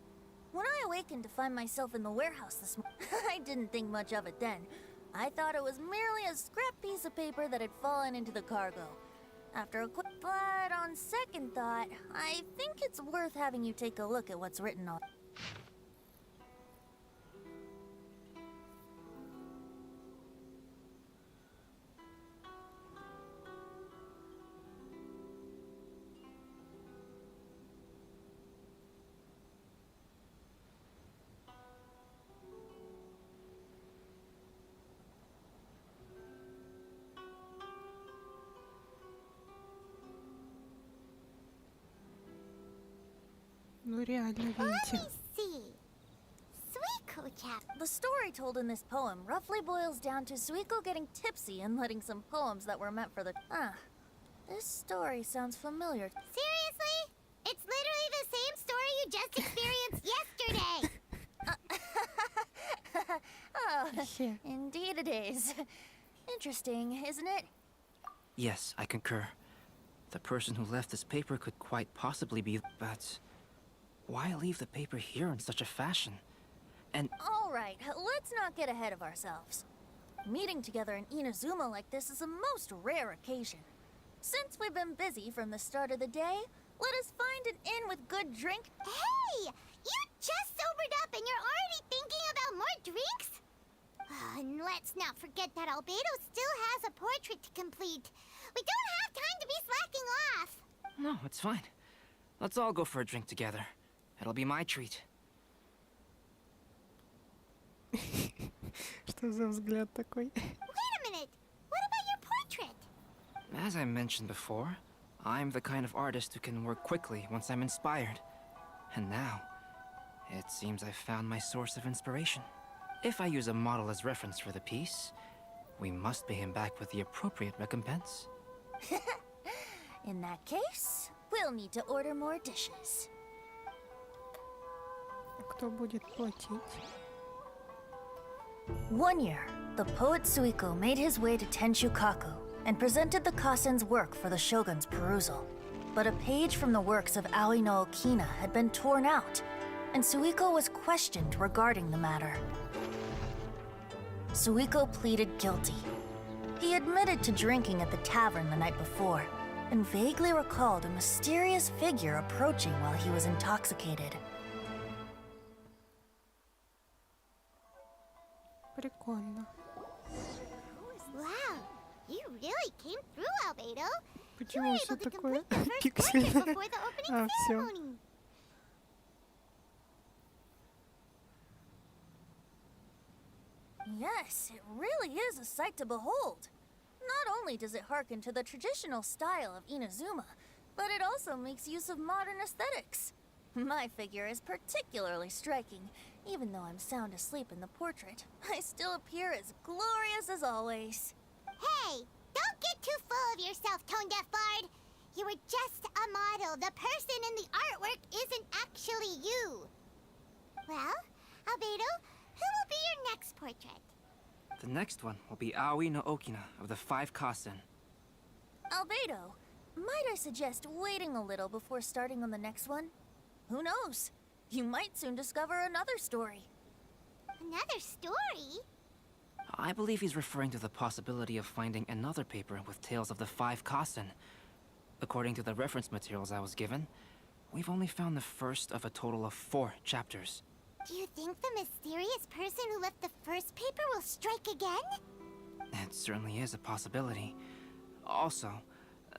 When I awakened to find myself in the warehouse this morning, I didn't think much of it then. I thought it was merely a scrap piece of paper that had fallen into the cargo. After a quick... But on second thought, I think it's worth having you take a look at what's written on it. Ну реально, Венти. Let me see. Suiko chap. The story told in this poem roughly boils down to Suiko getting tipsy and letting some poems that were meant for the... This story sounds familiar. Seriously? It's literally the same story you just experienced yesterday. Oh, indeed it is. Interesting, isn't it? Yes, I concur. The person who left this paper could quite possibly be... But... Why leave the paper here in such a fashion? And... Alright, let's not get ahead of ourselves. Meeting together in Inazuma like this is a most rare occasion. Since we've been busy from the start of the day, let us find an inn with good drink. Hey! You just sobered up and you're already thinking about more drinks? And let's not forget that Albedo still has a portrait to complete. We don't have time to be slacking off. No, it's fine. Let's all go for a drink together. It'll be my treat. Что за взгляд такой? Wait a minute. What about your portrait? As I mentioned before, I'm the kind of artist who can work quickly once I'm inspired. And now, it seems I've found my source of inspiration. If I use a model as reference for the piece, we must pay him back with the appropriate recompense. In that case, we'll need to order more dishes. Кто будет платить? One year, the poet Suiko made his way to Tenshukaku and presented the Kasen's work for the shogun's perusal. But a page from the works of Aoi no Okina had been torn out, and Suiko was questioned regarding the matter. Suiko pleaded guilty. He admitted to drinking at the tavern the night before, and vaguely recalled a mysterious figure approaching while he was intoxicated. Прикольно. Wow, you really came through, Albedo. Почему все able to такое complete the first пиксельное? portrait before the opening А, все. ceremony. Yes, it really is a sight to behold. Not only does it harken to the traditional style of Inazuma, but it also makes use of modern aesthetics. My figure is particularly striking. Even though I'm sound asleep in the portrait, I still appear as glorious as always. Hey, don't get too full of yourself, Tone Deaf Bard. You were just a model. The person in the artwork isn't actually you. Well, Albedo, who will be your next portrait? The next one will be Aoi no Okina of the 5 Kasen. Albedo, might I suggest waiting a little before starting on the next one? Who knows? You might soon discover another story. Another story? I believe he's referring to the possibility of finding another paper with tales of the 5 Kasen. According to the reference materials I was given, we've only found the first of a total of 4 chapters. Do you think the mysterious person who left the first paper will strike again? It certainly is a possibility. Also,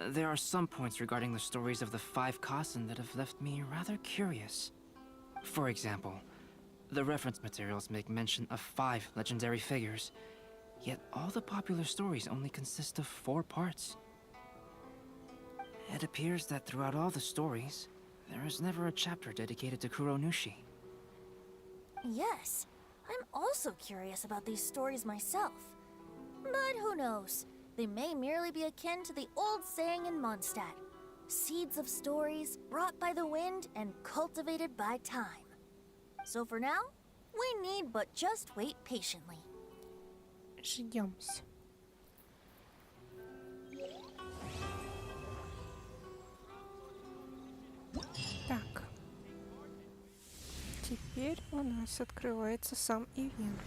there are some points regarding the stories of the 5 Kasen that have left me rather curious. For example, the reference materials make mention of 5 legendary figures, yet all the popular stories only consist of 4 parts. It appears that throughout all the stories, there is never a chapter dedicated to Kuronushi. Yes, I'm also curious about these stories myself. But who knows? They may merely be akin to the old saying in Mondstadt. Seeds of stories brought by the wind and cultivated by time. So for now, we need but just wait patiently. Ждёмся. Так. Теперь у нас открывается сам ивент.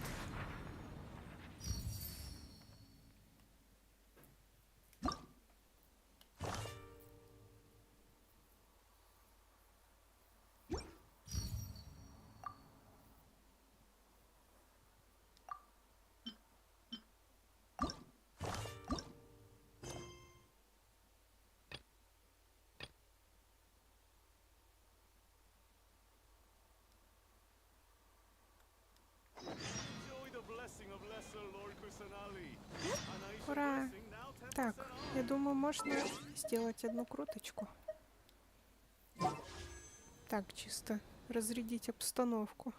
Ура! Так, я думаю, можно сделать одну круточку. Так, чисто разрядить обстановку.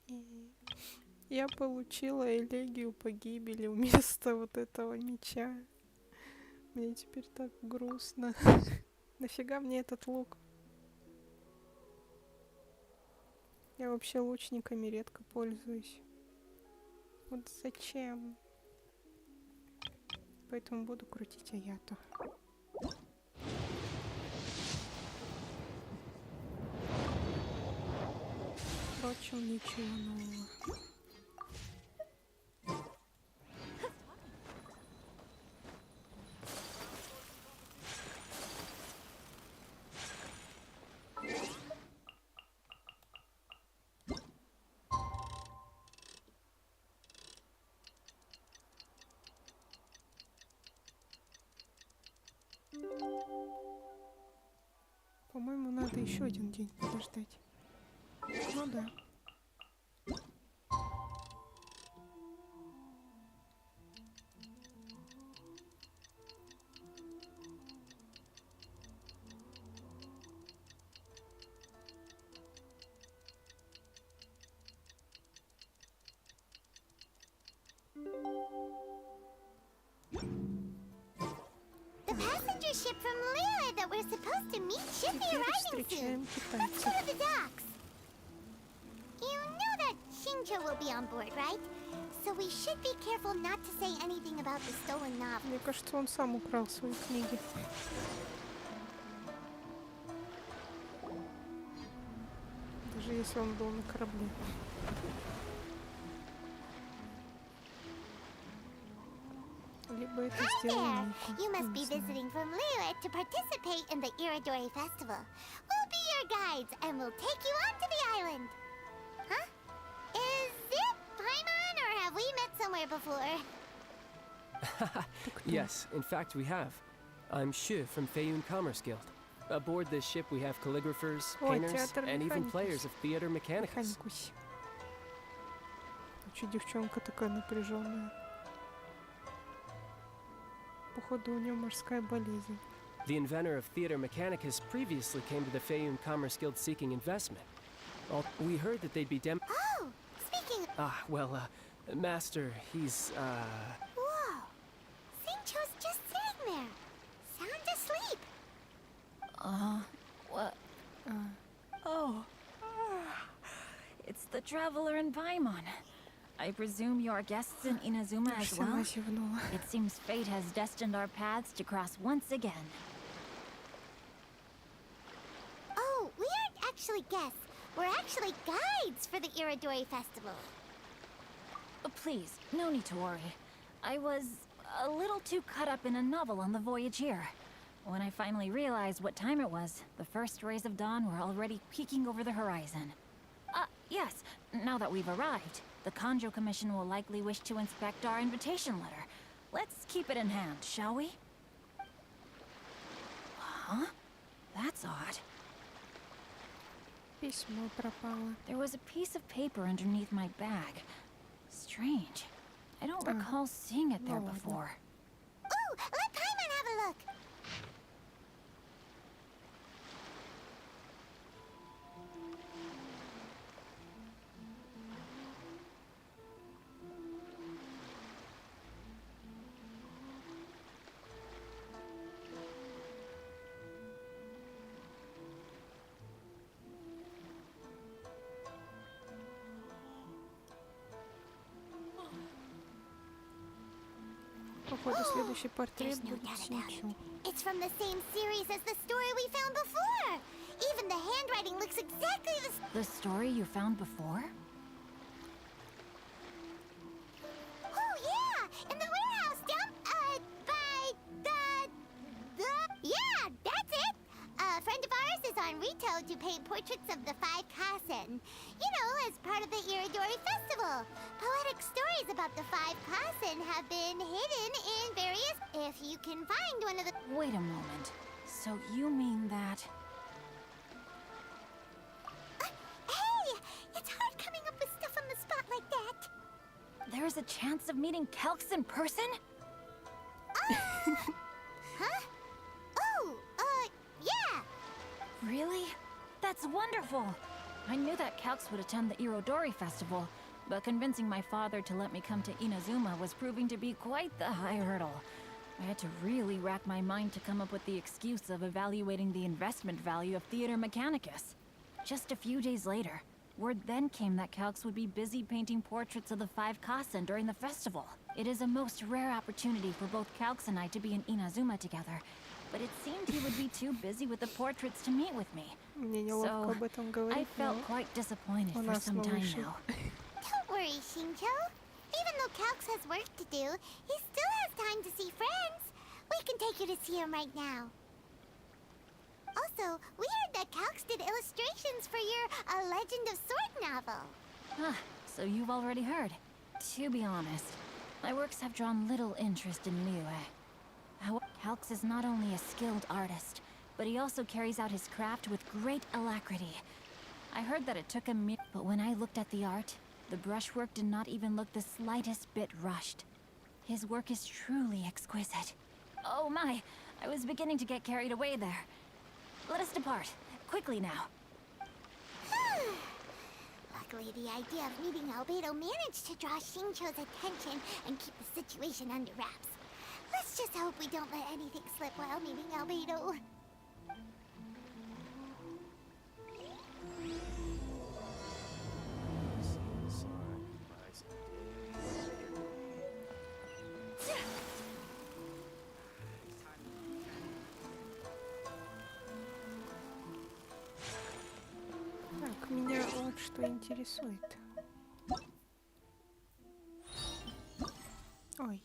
И я получила элегию погибели вместо вот этого меча. Мне теперь так грустно. Нафига мне этот лук? Я вообще лучниками редко пользуюсь. Вот зачем? Поэтому буду крутить Аяту. Впрочем, ничего нового. По-моему, надо еще один день подождать. Ну да. The passenger ship from Lira that we're supposed to meet should be arriving soon. Let's go to the docks. You know that Shinjo will be on board, right? So we should be careful not to say anything about the stolen novel. Мне кажется, он сам украл свои книги. Даже если он был на корабле. Либо это Hi сделал there! Мику. You must Не be знаю. visiting from Liyue to participate in the Iridori Festival. We'll be your guides and we'll take you onto the island. Huh? Is it Paimon or have we met somewhere before? Yes, in fact we have. I'm Shu from Feiyun Commerce Guild. Aboard this ship we have calligraphers, Ой, painters, театр and even Механикус. players of Theater Mechanicus. Механикус. Чё девчонка такая напряженная? Походу у нее морская болезнь. The inventor of Theater Mechanicus previously came to the Feiyun Commerce Guild seeking investment. We heard that they'd be Oh, speaking of... Master, he's, Whoa! Xingqiu's just sitting there. Sound asleep. What? Oh. It's the traveler in Paimon. I presume you're guests in Inazuma as well? It seems fate has destined our paths to cross once again. Oh, we aren't actually guests. We're actually guides for the Iridori Festival. Please, no need to worry. I was a little too caught up in a novel on the voyage here. When I finally realized what time it was, the first rays of dawn were already peeking over the horizon. Yes, now that we've arrived, the Kanjo Commission will likely wish to inspect our invitation letter. Let's keep it in hand, shall we? Huh? That's odd. Письмо пропало. There was a piece of paper underneath my bag. Strange. I don't recall seeing it there before. Ooh, let Paimon have a look. Походу следующий портрет There's no будет doubt about it. Синчу. It's from the same series as the story we found before. Even the handwriting looks exactly the same. The story you found before? Oh yeah, in the warehouse down by the yeah, that's it. A friend of ours is on Rito to paint portraits of the 5 Kasen. You know, as part of the Iridori Festival. Poetic stories about the 5 Kasen have been hidden in various... If you can find one of the... Wait a moment. So you mean that... Hey! It's hard coming up with stuff on the spot like that. There's a chance of meeting Calx in person? Huh? Oh, yeah. Really? That's wonderful! I knew that Calx would attend the Irodori Festival, but convincing my father to let me come to Inazuma was proving to be quite the high hurdle. I had to really rack my mind to come up with the excuse of evaluating the investment value of Theater Mechanicus. Just a few days later, word then came that Calx would be busy painting portraits of the 5 Kasen during the festival. It is a most rare opportunity for both Calx and I to be in Inazuma together, but it seemed he would be too busy with the portraits to meet with me. Мне неловко об этом I говорить, но felt quite disappointed у for нас some time малыши. now. Don't worry, Xingqiu. Even though Calx has work to do, he still has time to see friends. We can take you to see him right now. Also, we heard that Calx did illustrations for your A Legend of Sword novel. Ah, so you've already heard. To be honest, my works have drawn little interest in Liyue. However, Calx is not only a skilled artist, but he also carries out his craft with great alacrity. I heard that it took him but when I looked at the art, the brushwork did not even look the slightest bit rushed. His work is truly exquisite. Oh my, I was beginning to get carried away there. Let us depart, quickly now. Luckily, the idea of meeting Albedo managed to draw Xingqiu's attention and keep the situation under wraps. Let's just hope we don't let anything slip while meeting Albedo. Так, меня вот что интересует. Ой.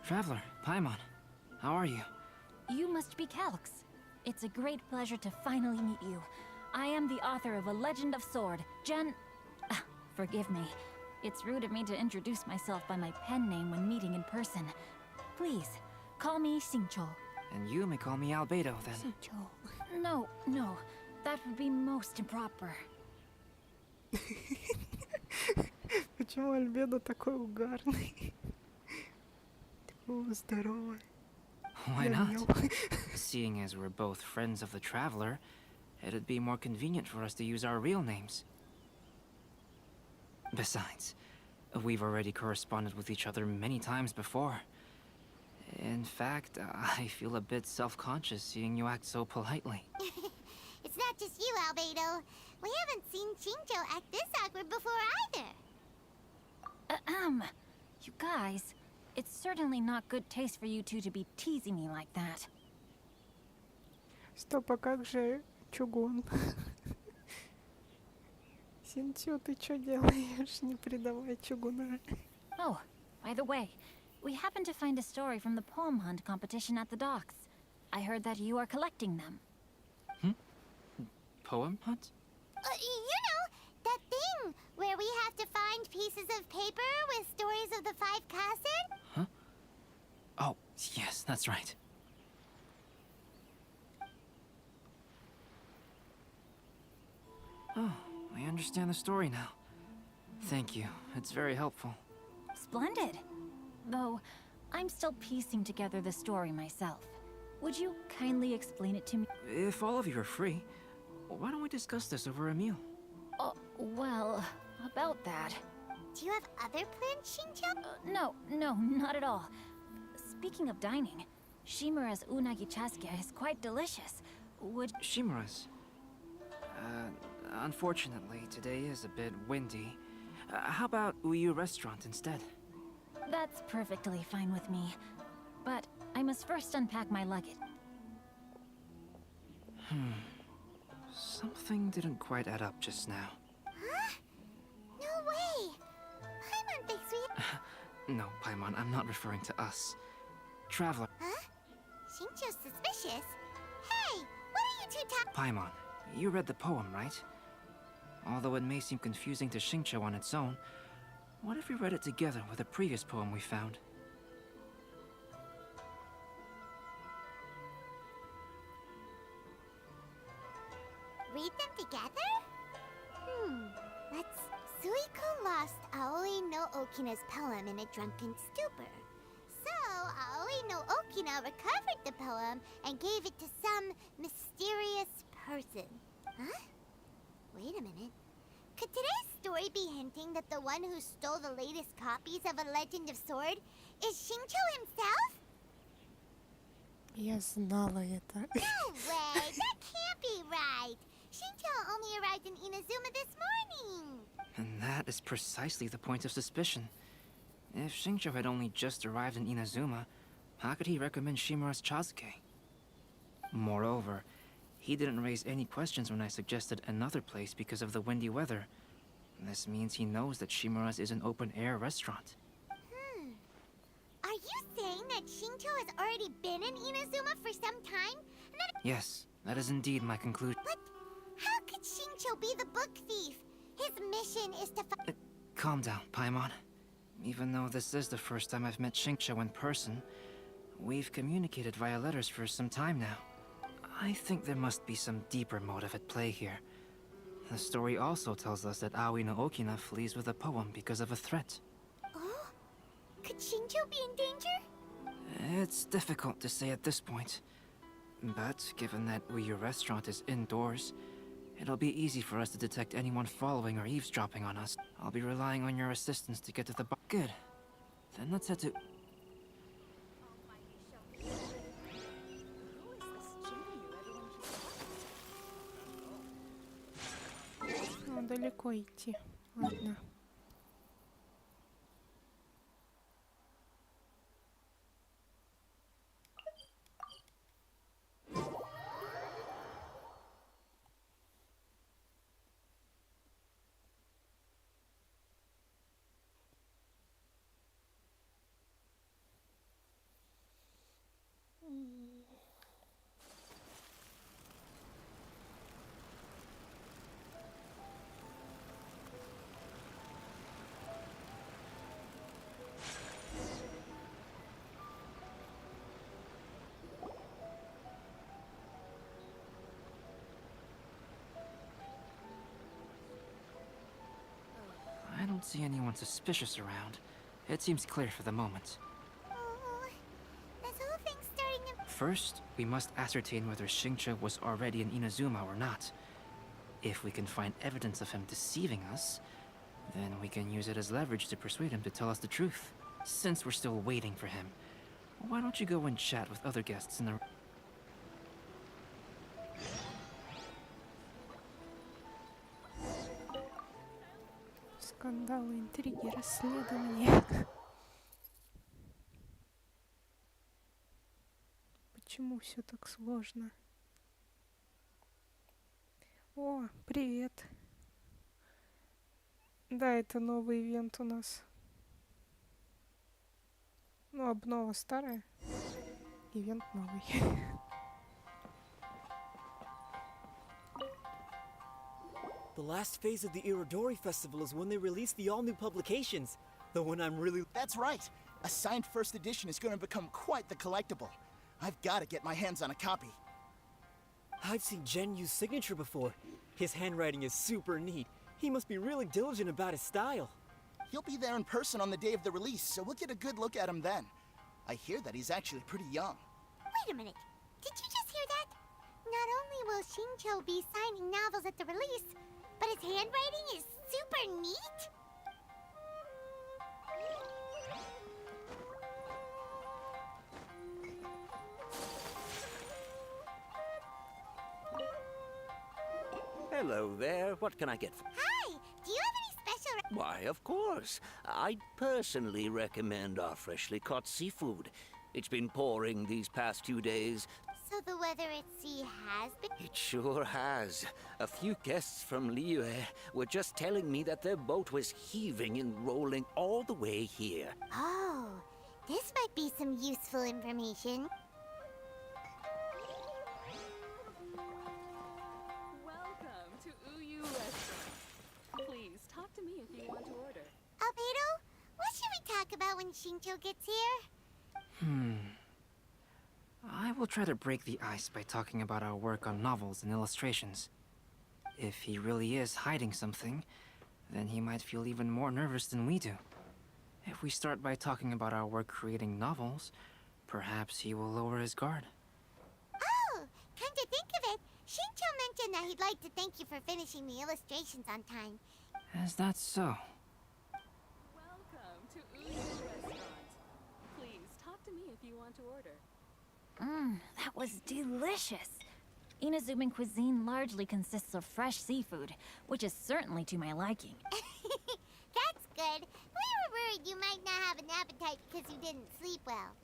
Traveler, Paimon, how are you? You must be Calx. It's a great pleasure to finally meet you. I am the author of A Legend of Sword, forgive me. It's rude of me to introduce myself by my pen name when meeting in person. Please, call me Xingqiu. And you may call me Albedo, then. No, that would be most improper. Почему Альбедо такой угарный? Такого здоровый. Why not? Seeing as we're both friends of the Traveler, it'd be more convenient for us to use our real names. Besides, we've already corresponded with each other many times before. In fact, I feel a bit self-conscious seeing you act so politely. It's not just you, Albedo. We haven't seen Xingqiu act this awkward before either. You guys, it's certainly not good taste for you two to be teasing me like that. Стоп, а как же чугун? Синтю, ты что делаешь? Не предавай чугуна. Oh, by the way, we happened to find a story from the poem hunt competition at the docks. I heard that you are collecting them. Poem hunt? You know, that thing where we have to find pieces of paper with stories of the 5 Kassen? Huh? Oh, yes, that's right. Oh, I understand the story now. Thank you. It's very helpful. Splendid. Though, I'm still piecing together the story myself. Would you kindly explain it to me? If all of you are free, why don't we discuss this over a meal? Well, about that. Do you have other plans, Xingqiu? No, not at all. Speaking of dining, Shimura's unagi chasuke is quite delicious. Would... Shimura's? Unfortunately, today is a bit windy. How about Uyu Restaurant instead? That's perfectly fine with me. But I must first unpack my luggage. Something didn't quite add up just now. Huh? No way! Paimon thinks we... No, Paimon, I'm not referring to us. Traveler. Huh? Xingqiu's suspicious? Hey, what are you two talking... Paimon, you read the poem, right? Although it may seem confusing to Xingqiu on its own, what if we read it together with a previous poem we found? Read them together? Let's... Suiko lost Aoi no Okina's poem in a drunken stupor. So, Aoi no Okina recovered the poem and gave it to some mysterious person. Huh? Wait a minute. Could today's story be hinting that the one who stole the latest copies of A Legend of Sword is Xingqiu himself? Я знала это. No way! That can't be right! Xingqiu only arrived in Inazuma this morning! And that is precisely the point of suspicion. If Xingqiu had only just arrived in Inazuma, how could he recommend Shimura's Chasuke? Moreover, he didn't raise any questions when I suggested another place because of the windy weather. This means he knows that Shimura's is an open-air restaurant. Are you saying that Xingqiu has already been in Inazuma for some time? Yes, that is indeed my conclusion. But how could Xingqiu be the book thief? His mission is to Calm down, Paimon. Even though this is the first time I've met Xingqiu in person, we've communicated via letters for some time now. I think there must be some deeper motive at play here. The story also tells us that Aoi no Okina flees with a poem because of a threat. Oh? Could Xingqiu be in danger? It's difficult to say at this point. But given that Uyu Restaurant is indoors, it'll be easy for us to detect anyone following or eavesdropping on us. I'll be relying on your assistance to get to the bar. Good. Then let's head to... Ну, далеко идти. Ладно. don't see anyone suspicious around. It seems clear for the moment. Oh, this whole thing's starting to... First, we must ascertain whether Xingqiu was already in Inazuma or not. If we can find evidence of him deceiving us, then we can use it as leverage to persuade him to tell us the truth. Since we're still waiting for him, why don't you go and chat with other guests in the... Скандалы, интриги, расследования. Почему все так сложно? О, привет. Да, это новый ивент у нас. Ну, обнова старая. Ивент новый. The last phase of the Irodori Festival is when they release the all-new publications. The one I'm really... That's right. A signed first edition is going to become quite the collectible. I've got to get my hands on a copy. I've seen Jen use signature before. His handwriting is super neat. He must be really diligent about his style. He'll be there in person on the day of the release, so we'll get a good look at him then. I hear that he's actually pretty young. Wait a minute. Did you just hear that? Not only will Xingqiu be signing novels at the release, but his handwriting is super neat? Hello there. What can I get for... Hi! Do you have any special... Why, of course. I'd personally recommend our freshly caught seafood. It's been pouring these past few days. So the weather at sea has been... It sure has. A few guests from Liyue were just telling me that their boat was heaving and rolling all the way here. Oh, this might be some useful information. Welcome to Uyu Restaurant. Please talk to me if you want to order. Albedo, what should we talk about when Xingqiu gets here? I will try to break the ice by talking about our work on novels and illustrations. If he really is hiding something, then he might feel even more nervous than we do. If we start by talking about our work creating novels, perhaps he will lower his guard. Oh, come to think of it, Xingqiu mentioned that he'd like to thank you for finishing the illustrations on time. Is that so? Welcome to Uyu Restaurant. Please talk to me if you want to order. That was delicious. Inazuman cuisine largely consists of fresh seafood, which is certainly to my liking. That's good. We were worried you might not have an appetite because you didn't sleep well.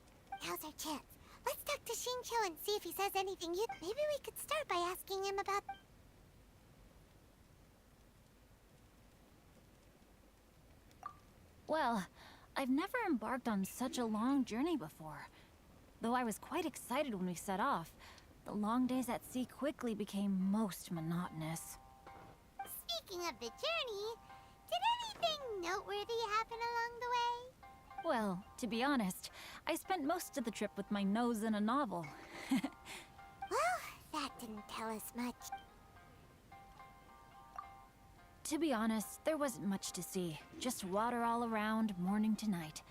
Now's our chance. Let's talk to Xingqiu and see if he says anything. Maybe we could start by asking him about... Well, I've never embarked on such a long journey before. Though I was quite excited when we set off, the long days at sea quickly became most monotonous. Speaking of the journey, did anything noteworthy happen along the way? Well, to be honest, I spent most of the trip with my nose in a novel. Well, that didn't tell us much. To be honest, there wasn't much to see. Just water all around, morning to night.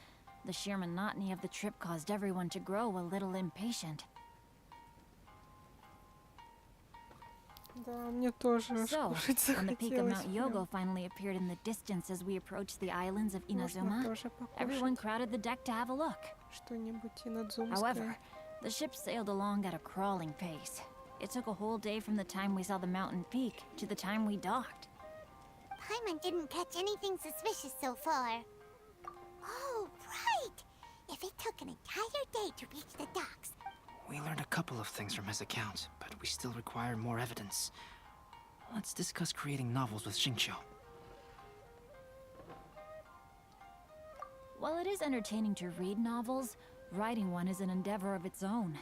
The sheer monotony of the trip caused everyone to grow a little impatient. Да, мне тоже So, кушать when the peak of захотелось. Mount Yogo finally appeared in the distance as we approached the islands of Можно Inazuma, тоже everyone покушать. crowded the deck to have a look. Что-нибудь инадзумское. However, the ship sailed along at a crawling pace. It took a whole day from the time we saw the mountain peak to the time we docked. Paimon didn't catch anything suspicious so far. Oh, right! If it took an entire day to reach the docks... We learned a couple of things from his account, but we still require more evidence. Let's discuss creating novels with Xingqiu. While it is entertaining to read novels, writing one is an endeavor of its own.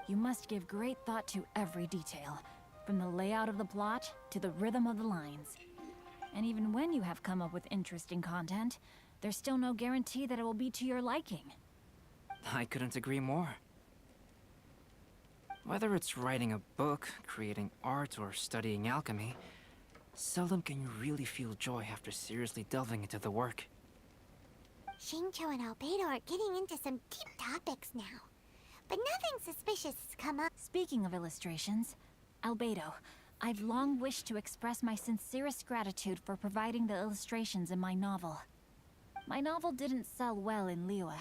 You must give great thought to every detail, from the layout of the plot to the rhythm of the lines. And even when you have come up with interesting content, there's still no guarantee that it will be to your liking. I couldn't agree more. Whether it's writing a book, creating art, or studying alchemy, Seldom can you really feel joy after seriously delving into the work. Xingqiu and Albedo are getting into some deep topics now. But nothing suspicious has come up. Speaking of illustrations, Albedo, I've long wished to express my sincerest gratitude for providing the illustrations in my novel. My novel didn't sell well in Liyue,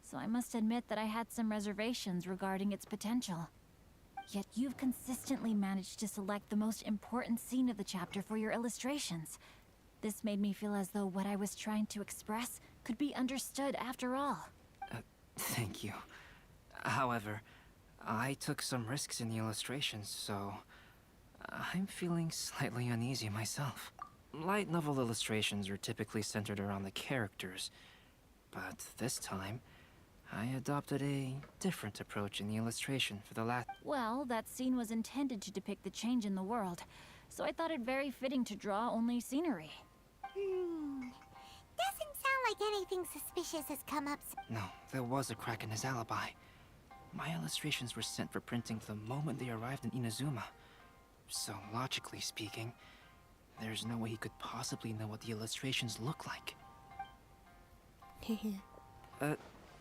so I must admit that I had some reservations regarding its potential. Yet you've consistently managed to select the most important scene of the chapter for your illustrations. This made me feel as though what I was trying to express could be understood after all. Thank you. However, I took some risks in the illustrations, so I'm feeling slightly uneasy myself. Light novel illustrations are typically centered around the characters, but this time, I adopted a different approach in the illustration for the last... Well, that scene was intended to depict the change in the world, so I thought it very fitting to draw only scenery. Doesn't sound like anything suspicious has come up. No, there was a crack in his alibi. My illustrations were sent for printing the moment they arrived in Inazuma. So, logically speaking, there's no way he could possibly know what the illustrations look like.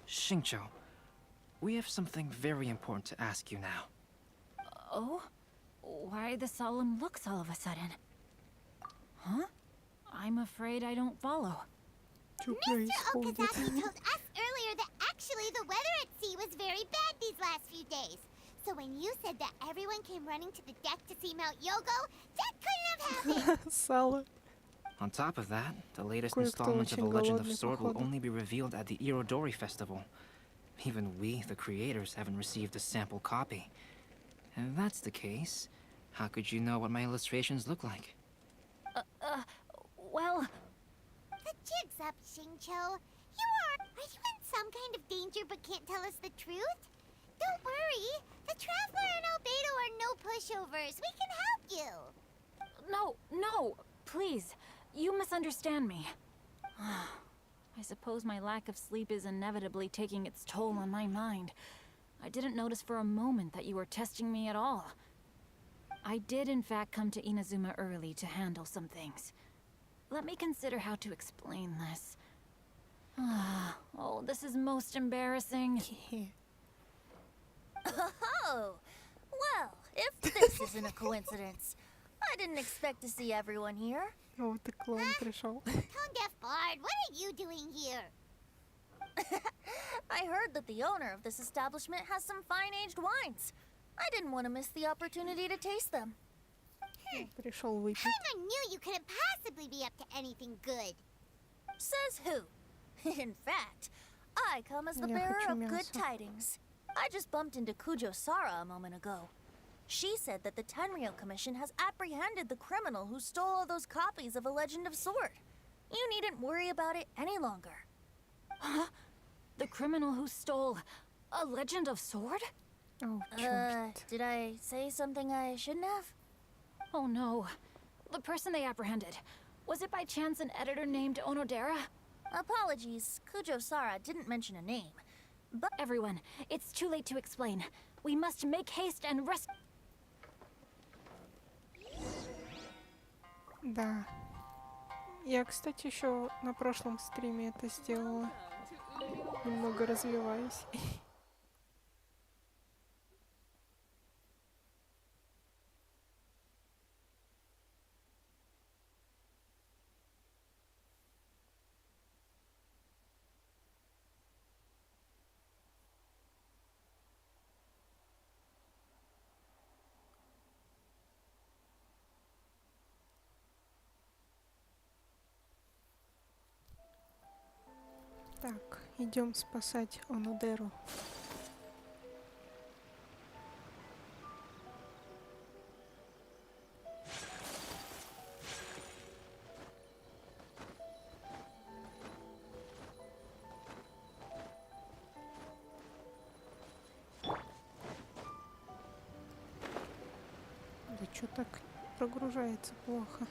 Xingqiu, we have something very important to ask you now. Oh? Why the solemn looks all of a sudden? Huh? I'm afraid I don't follow. Mr. Okazaki told us earlier that actually the weather at sea was very bad these last few days. So when you said that everyone came running to the deck to see Mount Yogo, that couldn't have happened! Сало. On top of that, the latest Кое-кто installment of очень The Legend of голодный, Sword will походу. only be revealed at the Irodori Festival. Even we, the creators, haven't received a sample copy. And if that's the case, how could you know what my illustrations look like? Well... The jig's up, Xingqiu. Are you in some kind of danger but can't tell us the truth? Don't worry. The Traveler and Albedo are no pushovers. We can help you. No, please. You misunderstand me. I suppose my lack of sleep is inevitably taking its toll on my mind. I didn't notice for a moment that you were testing me at all. I did in fact come to Inazuma early to handle some things. Let me consider how to explain this. Oh, this is most embarrassing. Oh, well, if this isn't a coincidence, I didn't expect to see everyone here. Вот и клон пришел. Tone-deaf Bard, what are you doing here? I heard that the owner of this establishment has some fine-aged wines. I didn't want to miss the opportunity to taste them. Пришел выпить. Paimon knew you couldn't possibly be up to anything good. Says who? In fact, I come as the Я bearer хочу of good мясо. tidings. I just bumped into Kujo Sara a moment ago. She said that the Tenryou Commission has apprehended the criminal who stole all those copies of A Legend of Sword. You needn't worry about it any longer. Huh? The criminal who stole A Legend of Sword? Oh, черт. Did I say something I shouldn't have? Oh no. The person they apprehended. Was it by chance an editor named Onodera? Apologies, Kujo Sara didn't mention a name. But everyone, it's too late to explain. We must make haste and rescue. Да. Я, кстати, еще на прошлом стриме это сделала. Немного развиваюсь. Так, идем спасать Онодеру. Да что так прогружается плохо?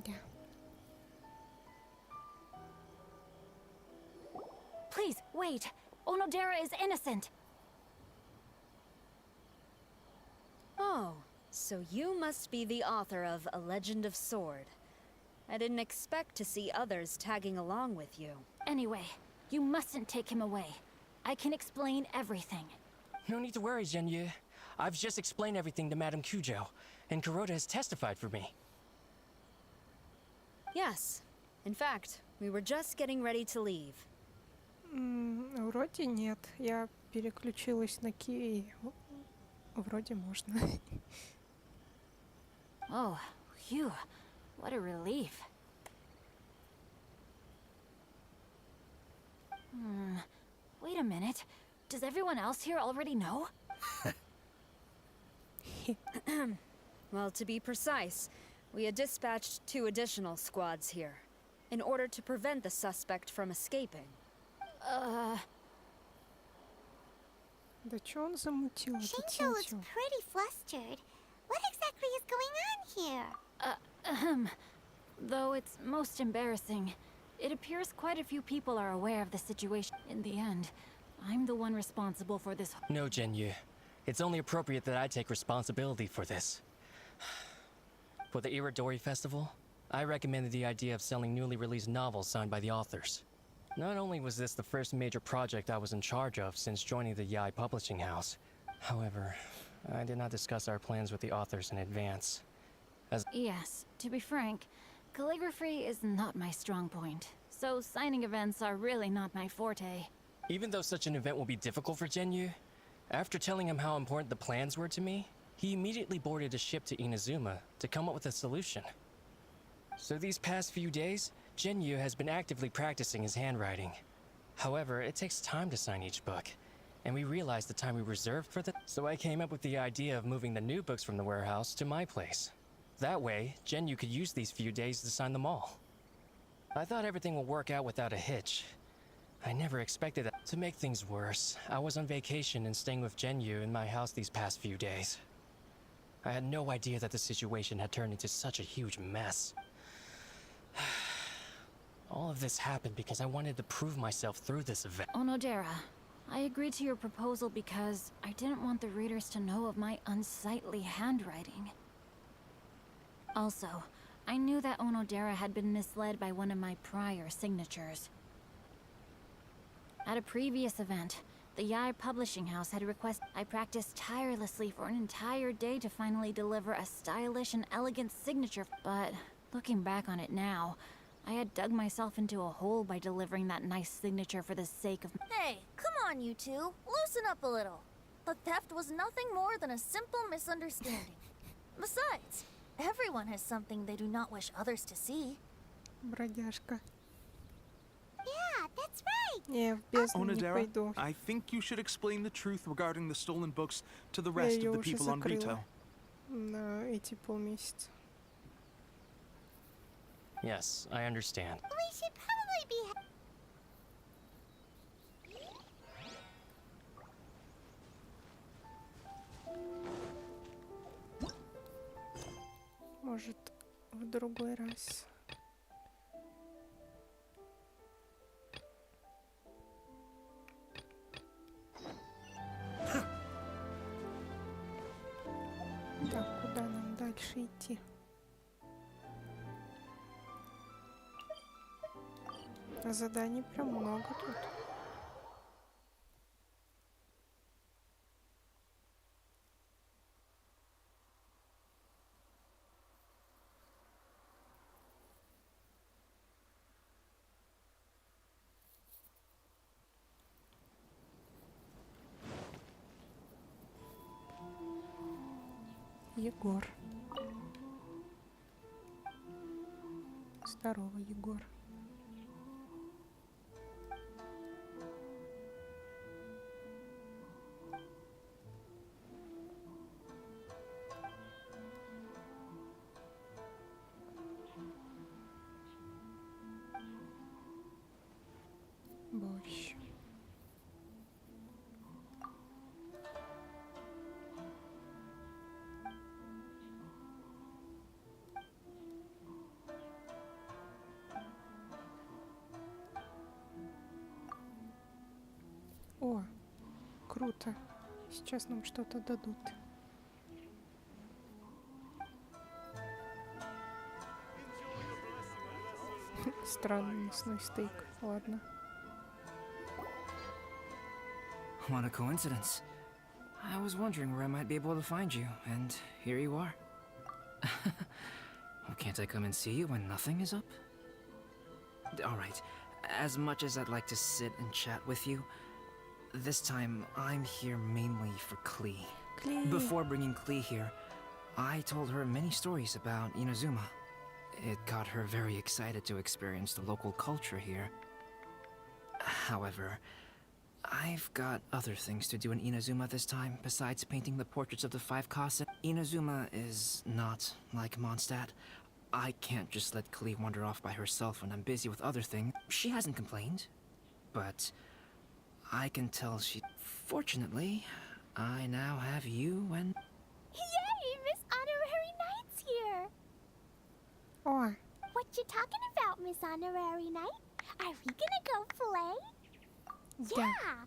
Да. Please, wait. Onodera is innocent. Oh, so you must be the author of A Legend of Sword. I didn't expect to see others tagging along with you. Anyway, you mustn't take him away. I can explain everything. No need to worry, Genyu. I've just explained everything to Madame Kujo, and Kuroda has testified for me. Yes. In fact, we were just getting ready to leave. Вроде нет. Я переключилась на Ки, и вроде можно. Oh, phew. What a relief. Wait a minute. Does everyone else here already know? Well, to be precise, we had dispatched 2 additional squads here, in order to prevent the suspect from escaping. Да чё он замутил этот Shinjo looks тентю? pretty flustered. What exactly is going on here? Though it's most embarrassing, it appears quite a few people are aware of the situation. In the end, I'm the one responsible for this. No, Genyu. It's only appropriate that I take responsibility for this. For the Iridori Festival, I recommended the idea of selling newly released novels signed by the authors. Not only was this the first major project I was in charge of since joining the Yae publishing house, however, I did not discuss our plans with the authors in advance. Yes, to be frank, calligraphy is not my strong point, so signing events are really not my forte. Even though such an event will be difficult for Genyu, after telling him how important the plans were to me, he immediately boarded a ship to Inazuma to come up with a solution. So these past few days, Genyu has been actively practicing his handwriting. However, it takes time to sign each book, and we realized the time we reserved for so I came up with the idea of moving the new books from the warehouse to my place. That way, Genyu could use these few days to sign them all. I thought everything would work out without a hitch. I never expected that. To make things worse, I was on vacation and staying with Genyu in my house these past few days. I had no idea that the situation had turned into such a huge mess. All of this happened because I wanted to prove myself through this event. Onodera, I agreed to your proposal because I didn't want the readers to know of my unsightly handwriting. Also, I knew that Onodera had been misled by one of my prior signatures. At a previous event, the Yae publishing house had requested I practiced tirelessly for an entire day to finally deliver a stylish and elegant signature, but looking back on it now, I had dug myself into a hole by delivering that nice signature for the sake of— Hey, come on, you two. Loosen up a little. The theft was nothing more than a simple misunderstanding. Besides, everyone has something they do not wish others to see. Бродяжка. Yeah, that's right. Не, в бездну не Onodera, пойду. I think you should explain the truth regarding the stolen books to the rest Я of её the уже people on закрыла Rito. на эти полмесяца. Yes, I understand. We should probably be. Может, в другой раз. Так, куда нам дальше идти? Заданий прям много тут. Егор. Здорово, Егор. Борщ. О, круто. Сейчас нам что-то дадут. странный мясной стейк. Ладно. What a coincidence. I was wondering where I might be able to find you, and here you are. Well, can't I come and see you when nothing is up? Alright, as much as I'd like to sit and chat with you, this time I'm here mainly for Klee. Before bringing Klee here, I told her many stories about Inazuma. It got her very excited to experience the local culture here. However, I've got other things to do in Inazuma this time, besides painting the portraits of the 5 Kasa. Inazuma is not like Mondstadt. I can't just let Klee wander off by herself when I'm busy with other things. She hasn't complained, but I can tell she... Fortunately, I now have you and... Yay! Miss Honorary Knight's here! Or What you talking about, Miss Honorary Knight? Are we gonna go play? да, Yeah!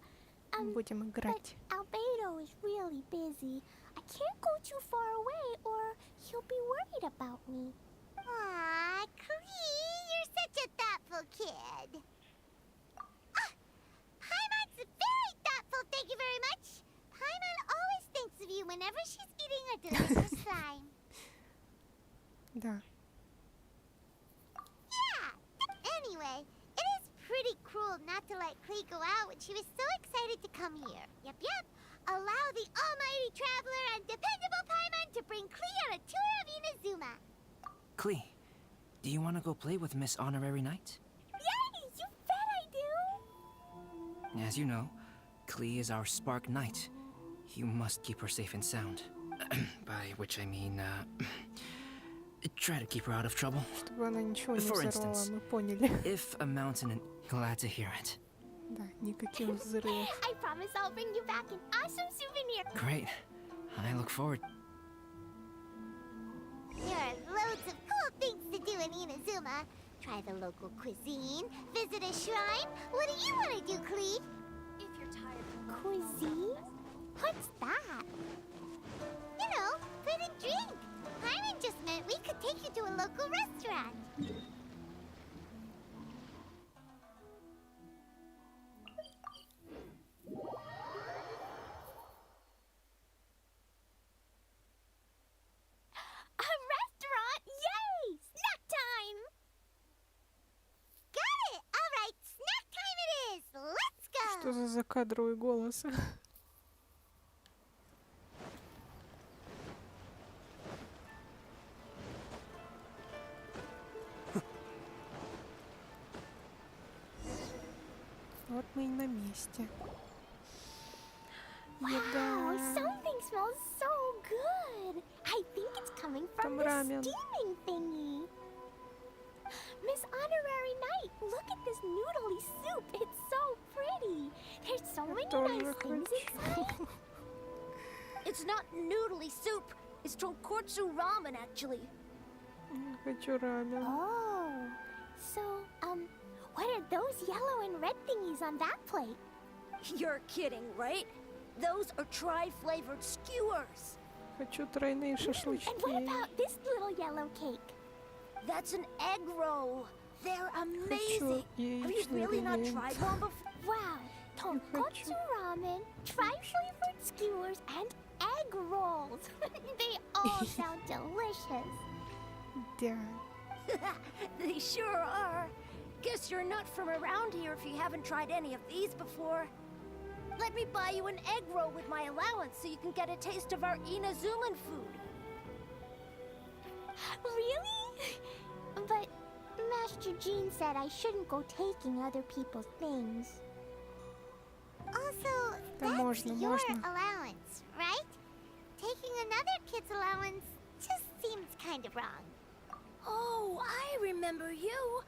будем играть. Albedo is really busy. I can't go too far away or he'll be worried about me. Aw, Klee, you're such a thoughtful kid. Paimon's very thoughtful, thank you very much. Paimon always thinks of you whenever she's eating a delicious slime. Да. Yeah! Anyway, it is pretty cruel not to let Klee go out when she was so excited to come here. Yep. Allow the almighty traveler and dependable Paimon to bring Klee on a tour of Inazuma. Klee, do you want to go play with Miss Honorary Knight? Yay! You bet I do! As you know, Klee is our Spark Knight. You must keep her safe and sound. By which I mean, try to keep her out of trouble. Чтобы она ничего не For взорвала, instance, мы поняли. if a mountain and... Glad to hear it. Да, никаких взрывов. I promise I'll bring you back an awesome souvenir. Great. I look forward. There are loads of cool things to do in Inazuma. Try the local cuisine, visit a shrine. What do you want to do, Klee? If you're tired of Cuisine? What's that? You know, food and drink. Paimon just meant we could take you to a local restaurant. A restaurant! Yay! Snack time! Got it! All right, snack time it is. Let's go! Что за закадровый голос? Вот мы и на месте. Wow, something smells so good. I think it's coming from Там the рамен. steaming thingy. Miss Honorary Knight, look at this noodly soup. It's so pretty. There's so many тоже nice things inside. It's not noodly soup. It's tonkotsu ramen, actually. Хочу рамен. Oh, so, what are those yellow and red thingies on that plate? You're kidding, right? Those are tri-flavored skewers. Хочу тройные And what шашлычки. about this little yellow cake? That's an egg roll. They're amazing. Have you яичный really not ивент. tried one before? Wow, tonkotsu ramen, tri-flavored skewers, and egg rolls. They all sound delicious. Да. They sure are. Guess you're not from around here if you haven't tried any of these before. Let me buy you an egg roll with my allowance so you can get a taste of our Inazuman food. Really? But Master Jean said I shouldn't go taking other people's things. Also, Да that's можно, your можно. allowance, right? Taking another kid's allowance just seems kind of wrong. Oh, I remember you.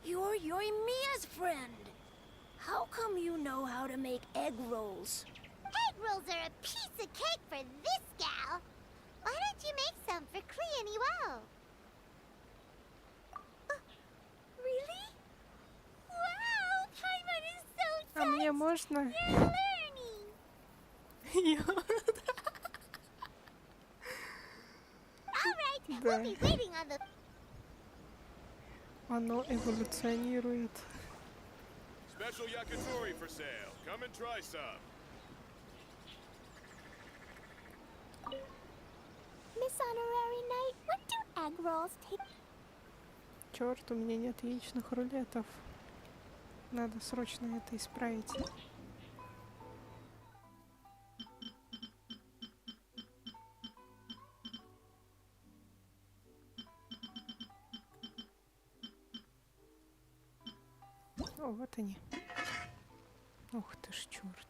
You're Yoimiya's friend. How come you know how to make egg rolls? Egg rolls are a piece of cake for this gal. Why don't you make some for Klee and Iwao? Really? Wow, Paimon is so А мне можно? You're learning. All right, Да. we'll be waiting on the... Оно эволюционирует. Special yakitori for sale. Come and try some. Miss Honorary Knight, what do egg rolls take? Черт, у меня нет яичных рулетов. Надо срочно это исправить. О, вот они. Ух ты ж, черт.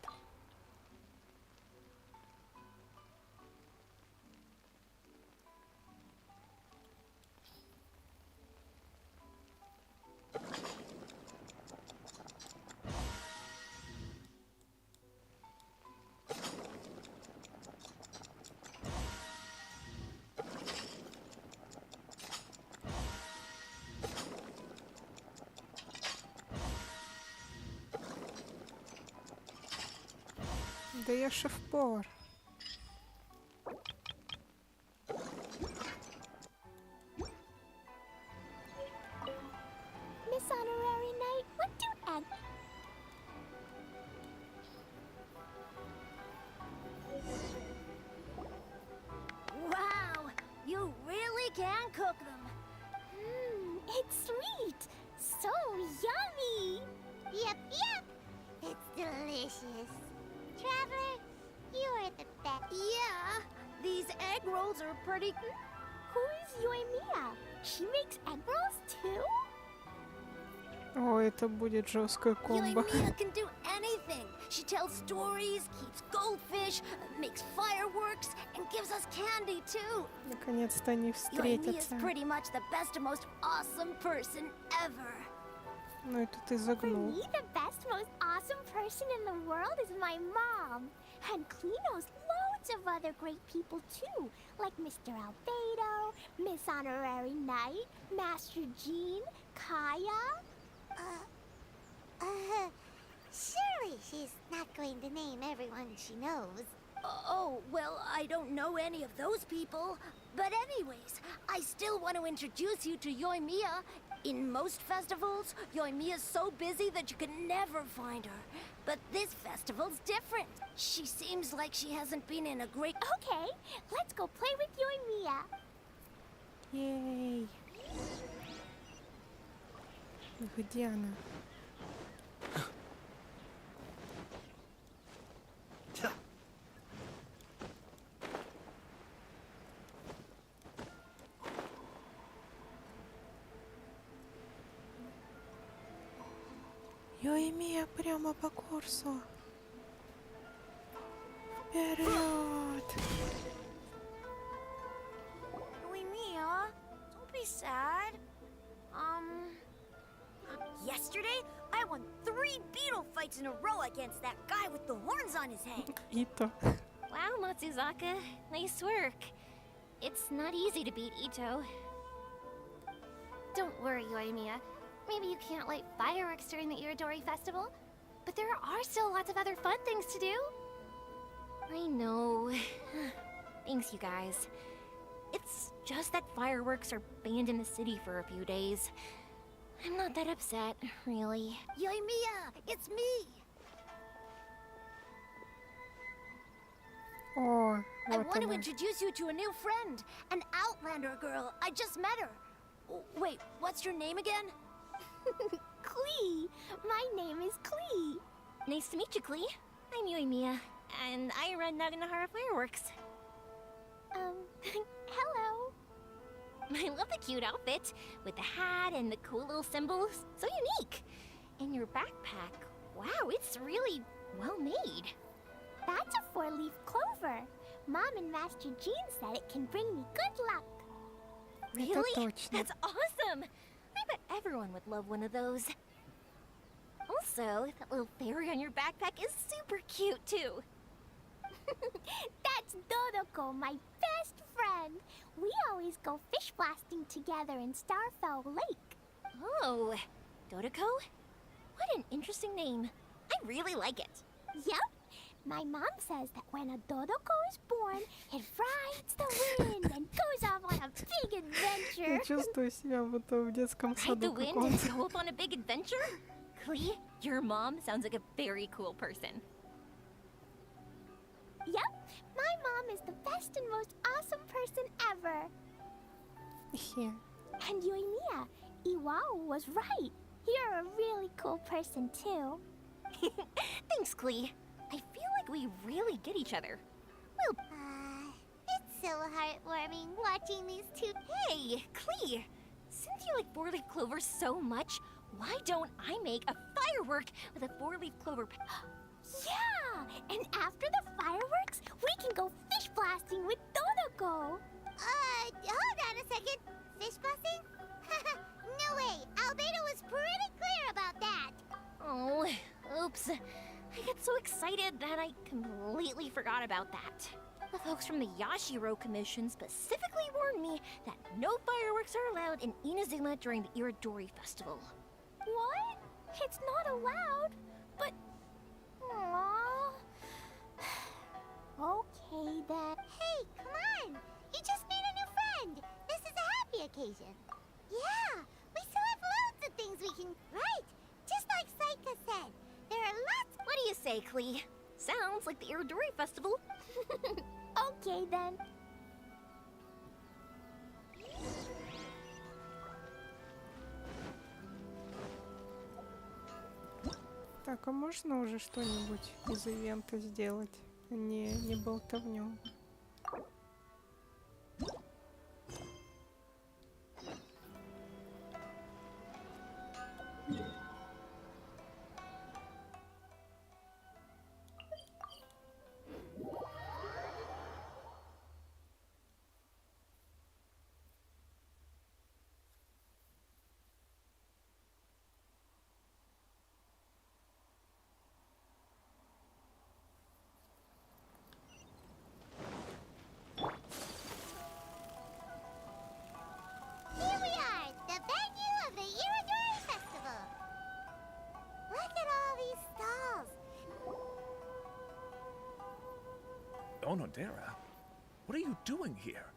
Да я шеф-повар. Miss Honorary Knight, what do egg... Wow, you really can cook them. It's sweet. So yummy. Yep, yep. It's delicious. Traveler, you are the best. Yeah, these egg rolls are pretty... Who is Yoimiya? She makes egg rolls too? О, это будет жесткая комбо. Yoimiya can do anything. She tells stories, keeps goldfish, makes fireworks, and gives us candy too. Наконец-то они Yoimiya is встретятся. pretty much the best and most awesome person ever. Ну это ты For загнул. me, the best, most awesome person in the world is my mom. And Klee knows loads of other great people too, like Mr. Albedo, Miss Honorary Knight, Master Jean, Kaya. Surely she's not going to name everyone she knows. Oh, well, I don't know any of those people. But anyways, I still want to introduce you to Yoimiya. In most festivals, Yoimiya's so busy that you can never find her. But this festival's different. She seems like she hasn't been in a great... Okay, let's go play with Yoimiya. Ей. Где она? Yoimiya прямо по курсу. Вперед! Yoimiya, don't be sad. Yesterday, I won 3 beetle fights in a row against that guy with the horns on his head. Ito. Wow, Matsuzaka. Nice work. It's not easy to beat Ito. Don't worry, Yoimiya. Maybe you can't light fireworks during the Iridori Festival, but there are still lots of other fun things to do. I know. Thanks, you guys. It's just that fireworks are banned in the city for a few days. I'm not that upset, really. Yoimiya, it's me! О, I вот want to она. introduce you to a new friend, an Outlander girl. I just met her. Wait, what's your name again? Klee. My name is Klee. Nice to meet you, Klee. I'm Yoimiya, and I run Naganahara Fireworks. Hello. I love the cute outfit, with the hat and the cool little symbols. So unique. And your backpack, wow, it's really well made. That's a 4-leaf clover. Mom and Master Jean said it can bring me good luck. Really? точно. That's awesome! I bet everyone would love one of those. Also, that little fairy on your backpack is super cute, too. That's Dodoko, my best friend. We always go fish blasting together in Starfell Lake. Oh, Dodoko? What an interesting name. I really like it. Yep. My mom says that when a Dodoko is born, it rides the wind and goes off on a big adventure. Я чувствую себя будто в детском Ride саду the wind and каком-то. go up on a big adventure? Klee, your mom sounds like a very cool person. Yep, my mom is the best and most awesome person ever. Here. And Yoimiya, Iwao was right. You're a really cool person too. Thanks, Klee. I feel like we really get each other. Well, It's so heartwarming watching these two. hey, Klee! Since you like four-leaf clover so much, why don't I make a firework with a four-leaf clover? Yeah! And after the fireworks, we can go fish blasting with Dodoko. Hold on a second. Fish blasting? No way. Albedo was pretty clear about that. Oh, oops. I got so excited that I completely forgot about that. The folks from the Yashiro Commission specifically warned me that no fireworks are allowed in Inazuma during the Iridori Festival. What? It's not allowed. But... Aww. Okay then. Hey, come on. You just made a new friend. This is a happy occasion. Yeah, we still have loads of things we can... Right, just like Saika said. There are lots... What do you say, Klee? Sounds like the Iridori Festival. Okay then. Так, а можно уже что-нибудь из ивента сделать? Не болтовню. Here we are, the venue of the Iridori Festival. Look at all these stalls. Onodera, what are you doing here?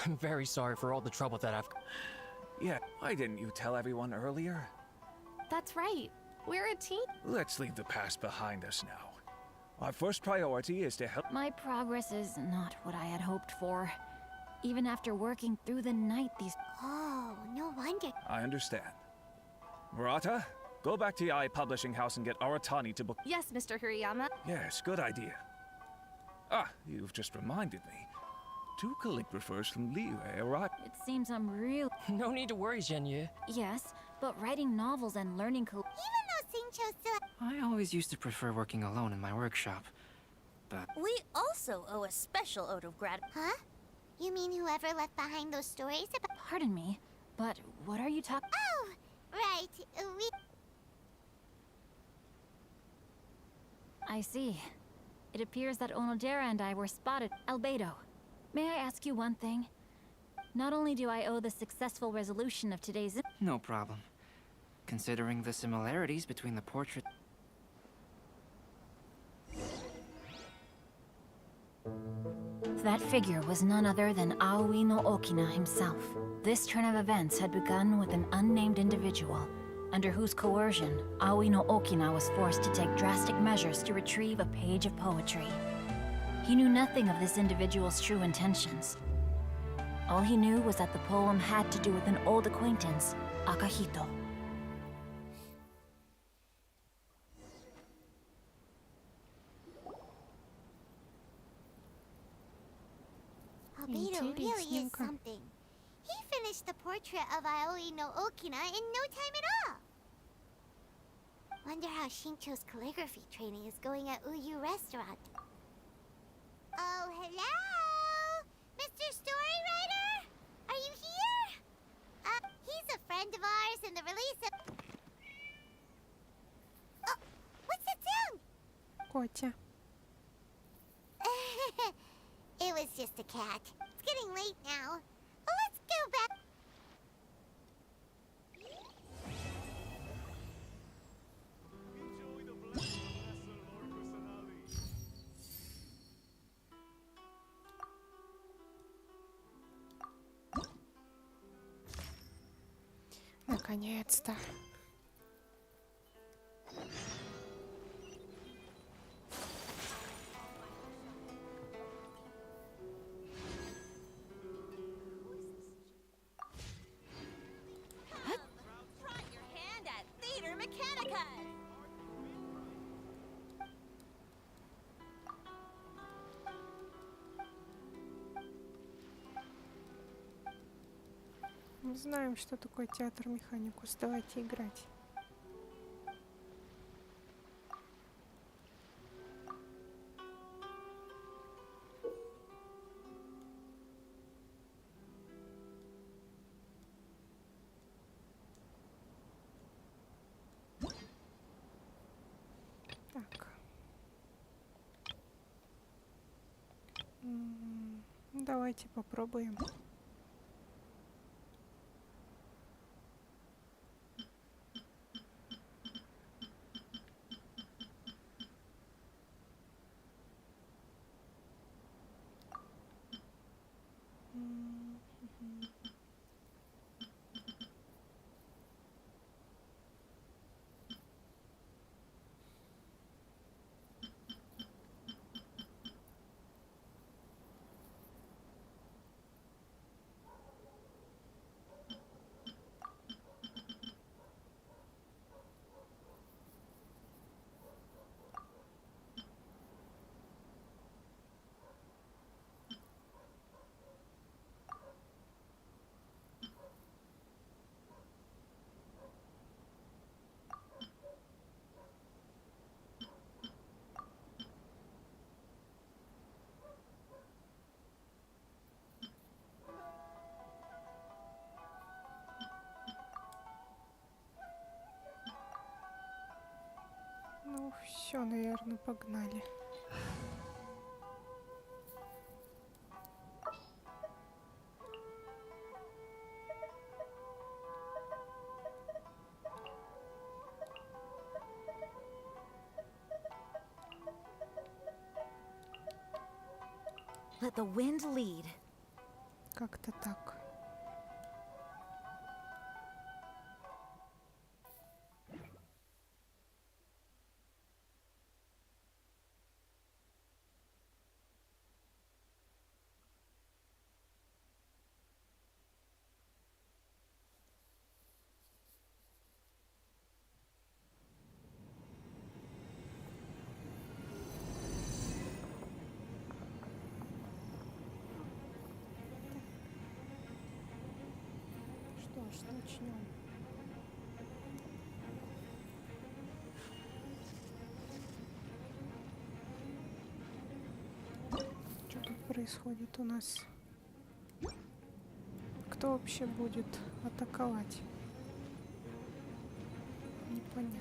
I'm very sorry for all the trouble that I've... Yeah, why didn't you tell everyone earlier? That's right. We're a team. Let's leave the past behind us now. Our first priority is to help. My progress is not what I had hoped for. Even after working through the night these... Oh, no wonder. I understand. Murata, go back to the Publishing House and get Aratani to book. Yes, Mr. Hirayama. Yes, good idea. Ah, you've just reminded me. 2 calligraphers from Liyue arrived. It seems I'm real... No need to worry, Genyu. Yes, but writing novels and learning... Even though Singcho still... I always used to prefer working alone in my workshop, but... We also owe a special ode of gratitude. Huh? You mean whoever left behind those stories about... Pardon me, but what are you talking... Oh, right. We... I see. It appears that Onodera and I were spotted. Albedo, may I ask you one thing? Not only do I owe the successful resolution of today's... No problem. Considering the similarities between the portrait... That figure was none other than Aoi no Okina himself. This turn of events had begun with an unnamed individual, under whose coercion, Aoi no Okina was forced to take drastic measures to retrieve a page of poetry. He knew nothing of this individual's true intentions. All he knew was that the poem had to do with an old acquaintance, Akahito. Albedo really is something. He finished the portrait of Aoi no Okina in no time at all. Wonder how Shincho's calligraphy training is going at Uyu Restaurant. Oh, hello? Mr. Storywriter? Are you here? He's a friend of ours in the release of... Oh, what's that sound? Котя. It was just a cat. It's getting late now. Let's go back. Наконец-то. Try your hand at Theater Mechanica! Мы знаем, что такое театр Механикус. Давайте играть. Так. Давайте попробуем. Ну, все, наверное, погнали. Let the wind lead. Как-то так. Что ж, начнем. Что тут происходит у нас? Кто вообще будет атаковать? Непонятно.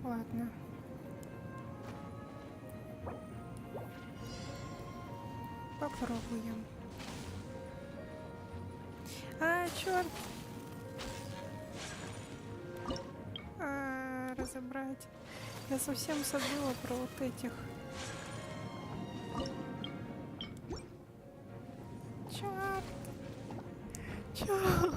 Ладно. Попробуем. А, черт! Разобрать. Я совсем забыла про вот этих. Черт! Черт!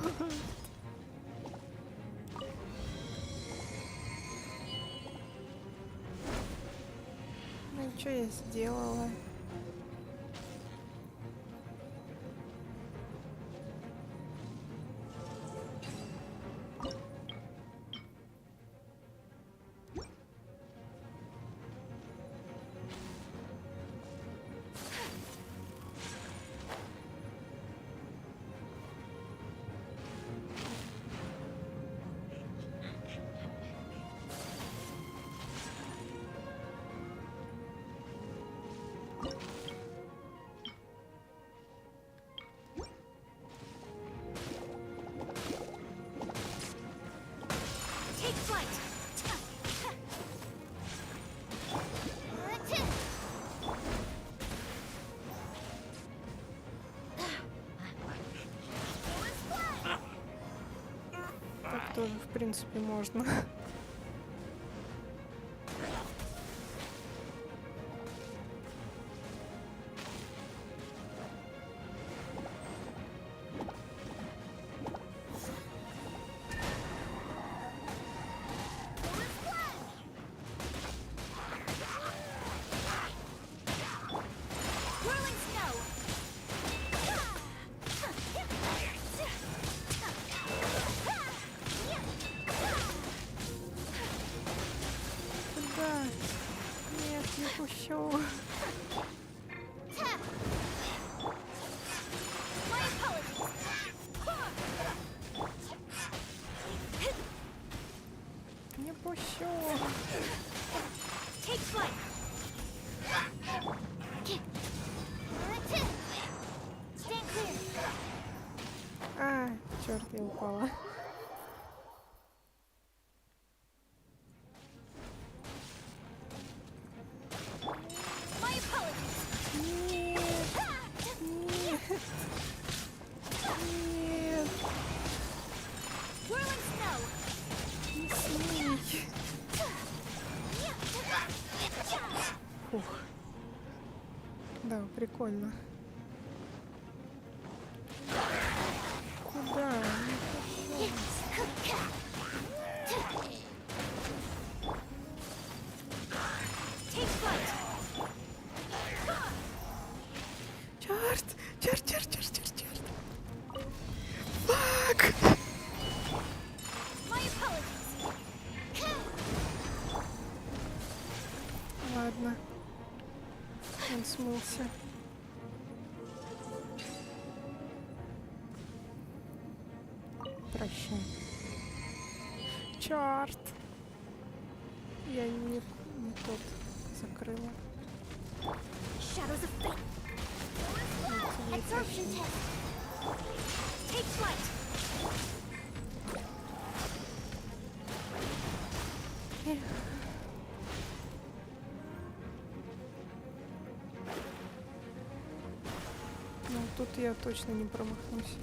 Ну и что я сделала? тоже, в принципе, можно. Куда? Нет, не пущу. Не пущу. А, черт, я упала. Нет. Нет. Нет. Не смей. Фух. Да, прикольно. Куда? Не хочу. Черт! Черт, черт, черт, черт, черт! Фак! Ладно. Он смылся. Прощай. Черт! Я не тот закрыла. Shadows of fate. Absorption test. Take flight. Ну, тут я точно не промахнусь.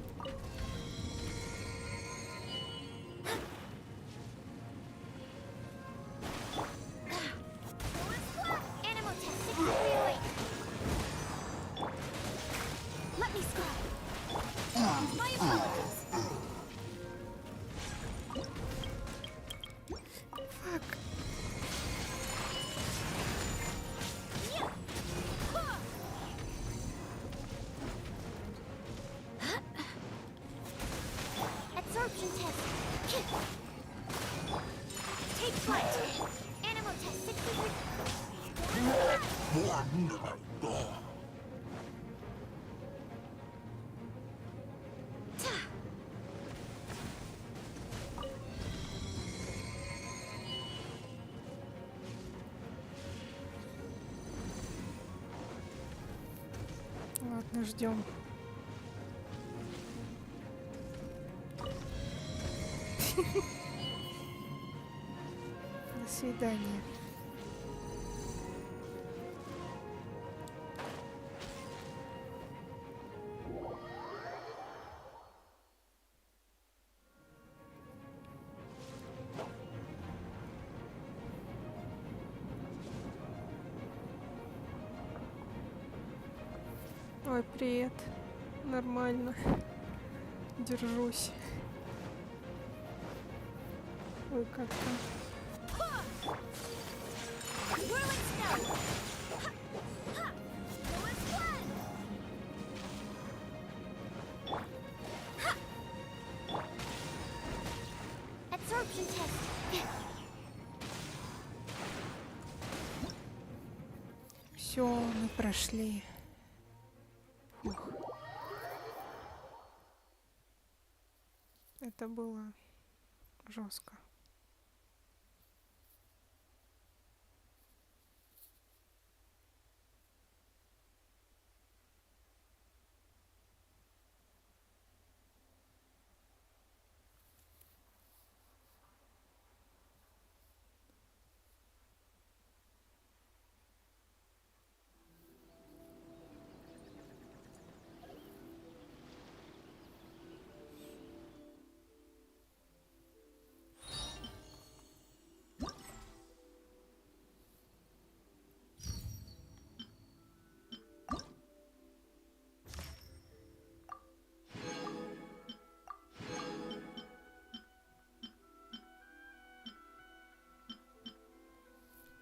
Animal test 6308. Let me scribe. My apologies. Фак. Absorption test. Take flight. Animal test 63. Ладно, ждем. До свидания. Ой, привет. Нормально. Держусь. Ой, как там. Absorption test. Все, мы прошли. Фух. Это было жестко.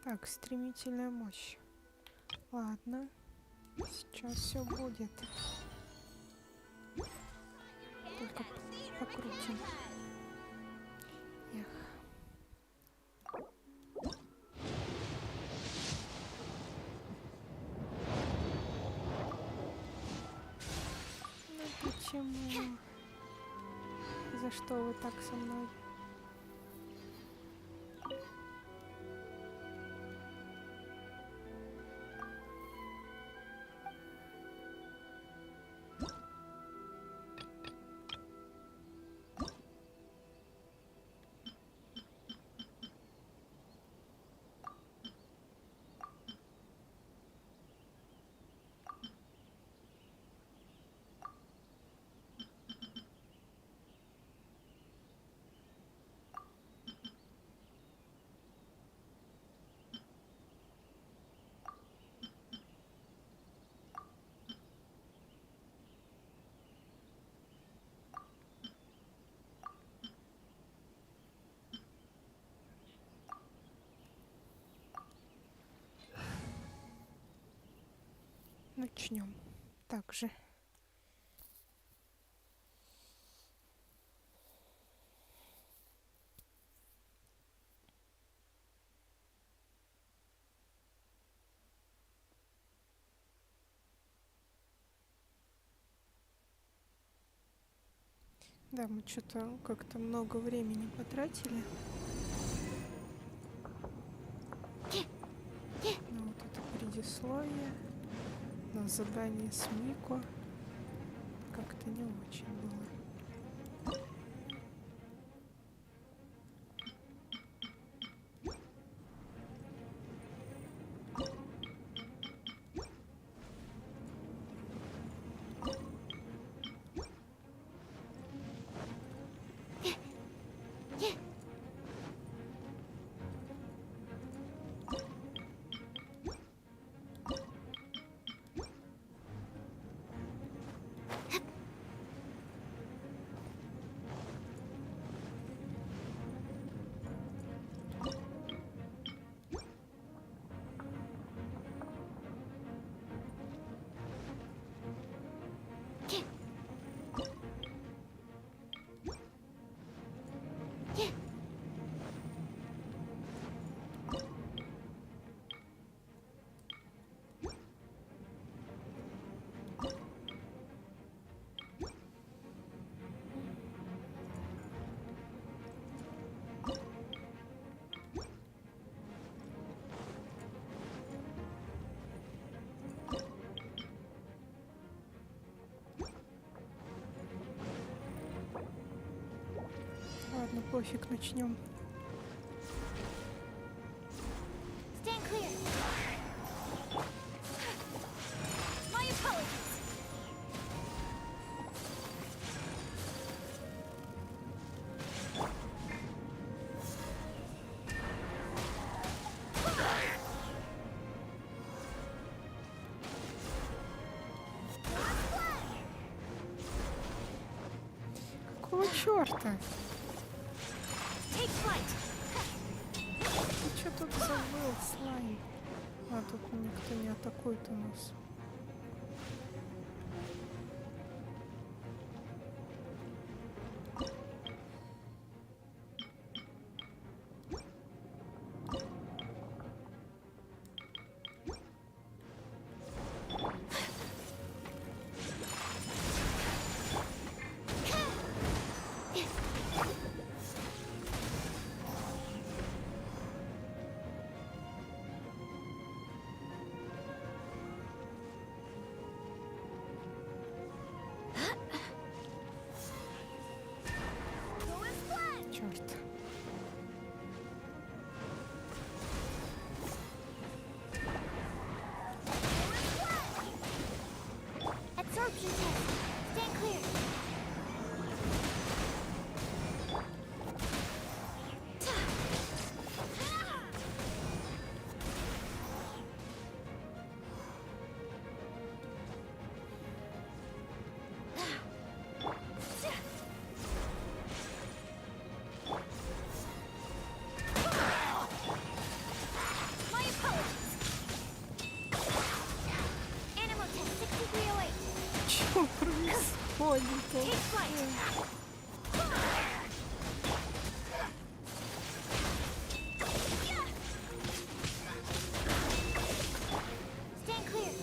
Так, стремительная мощь. Ладно, сейчас все будет. Только покрутим. Эх. Ну почему? За что вы так со мной? Начнем также. Да, мы что-то как-то много времени потратили. На вот это предисловие, на задание с Мико. Как-то не очень было. Ладно, пофиг, начнем. Stand clear. My apologies. Какого черта? Take flight. Ты что тут забыл, слайм? А тут никто не атакует у нас. Прикольненько. Stand clear.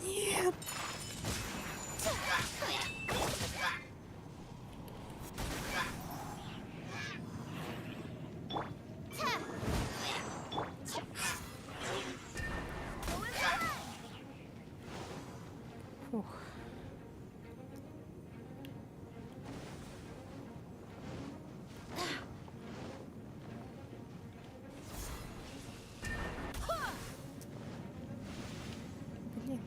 Нет. Фух. Блин.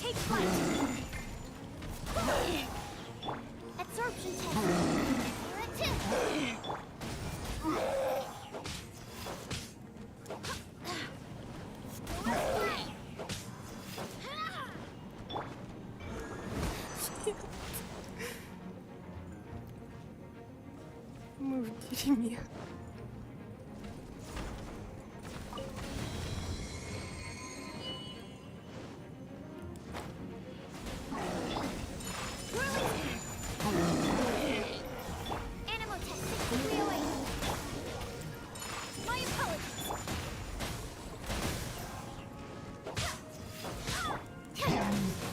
Take flight. Absorption test. Мы в дерьме. Animal test 6308. My apologies.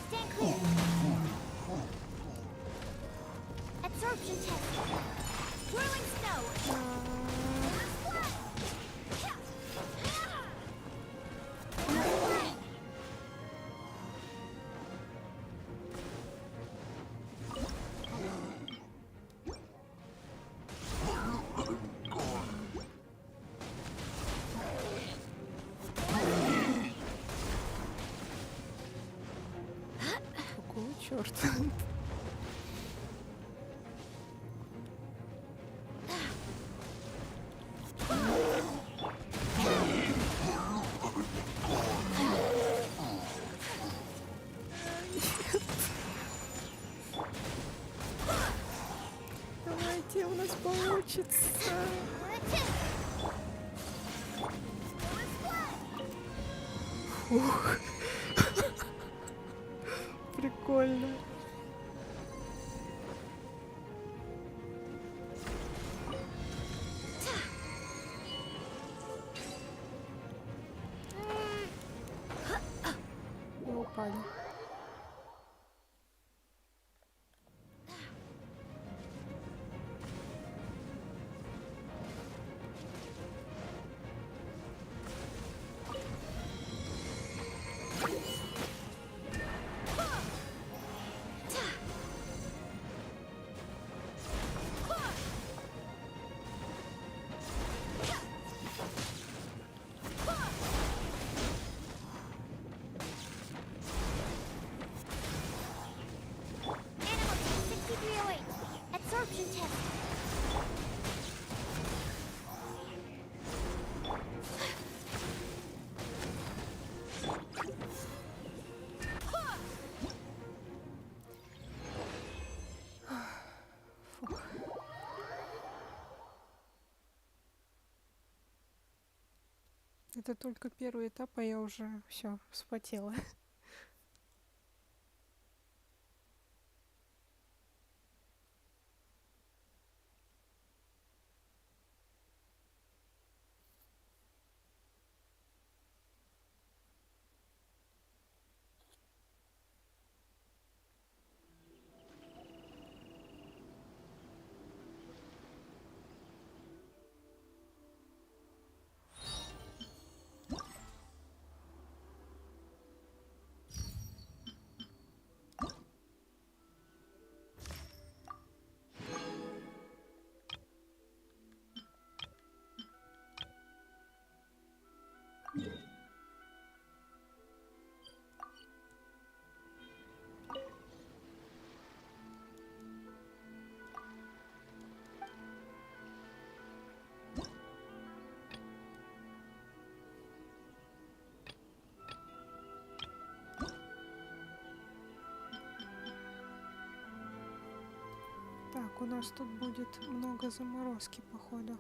Stand clear. Absorption test. Whirling snow. Какого черта? Давайте, у нас получится. Фух. Прикольно. И упали. Animal test 6308. Absorption test. Фух. Это только первый этап, а я уже все вспотела. Так, у нас тут будет много заморозки, походу.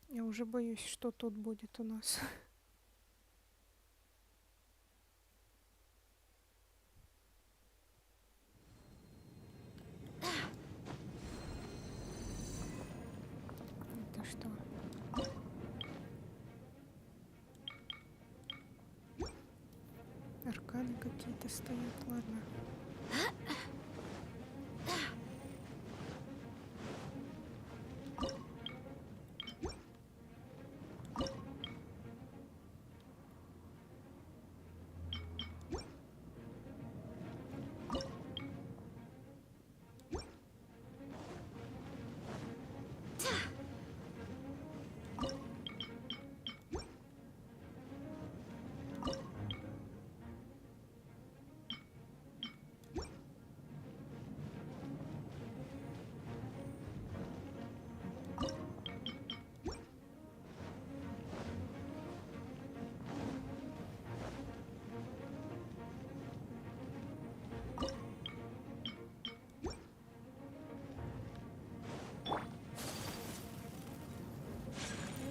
Я уже боюсь, что тут будет у нас. Это что? Арканы какие-то стоят, ладно.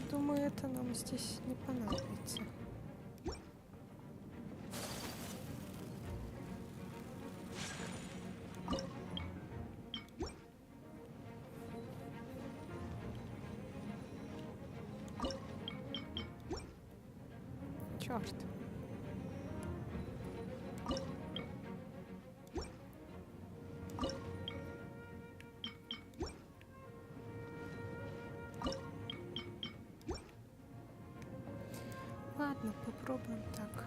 Думаю, это нам здесь не понадобится. Черт. Ладно, попробуем так.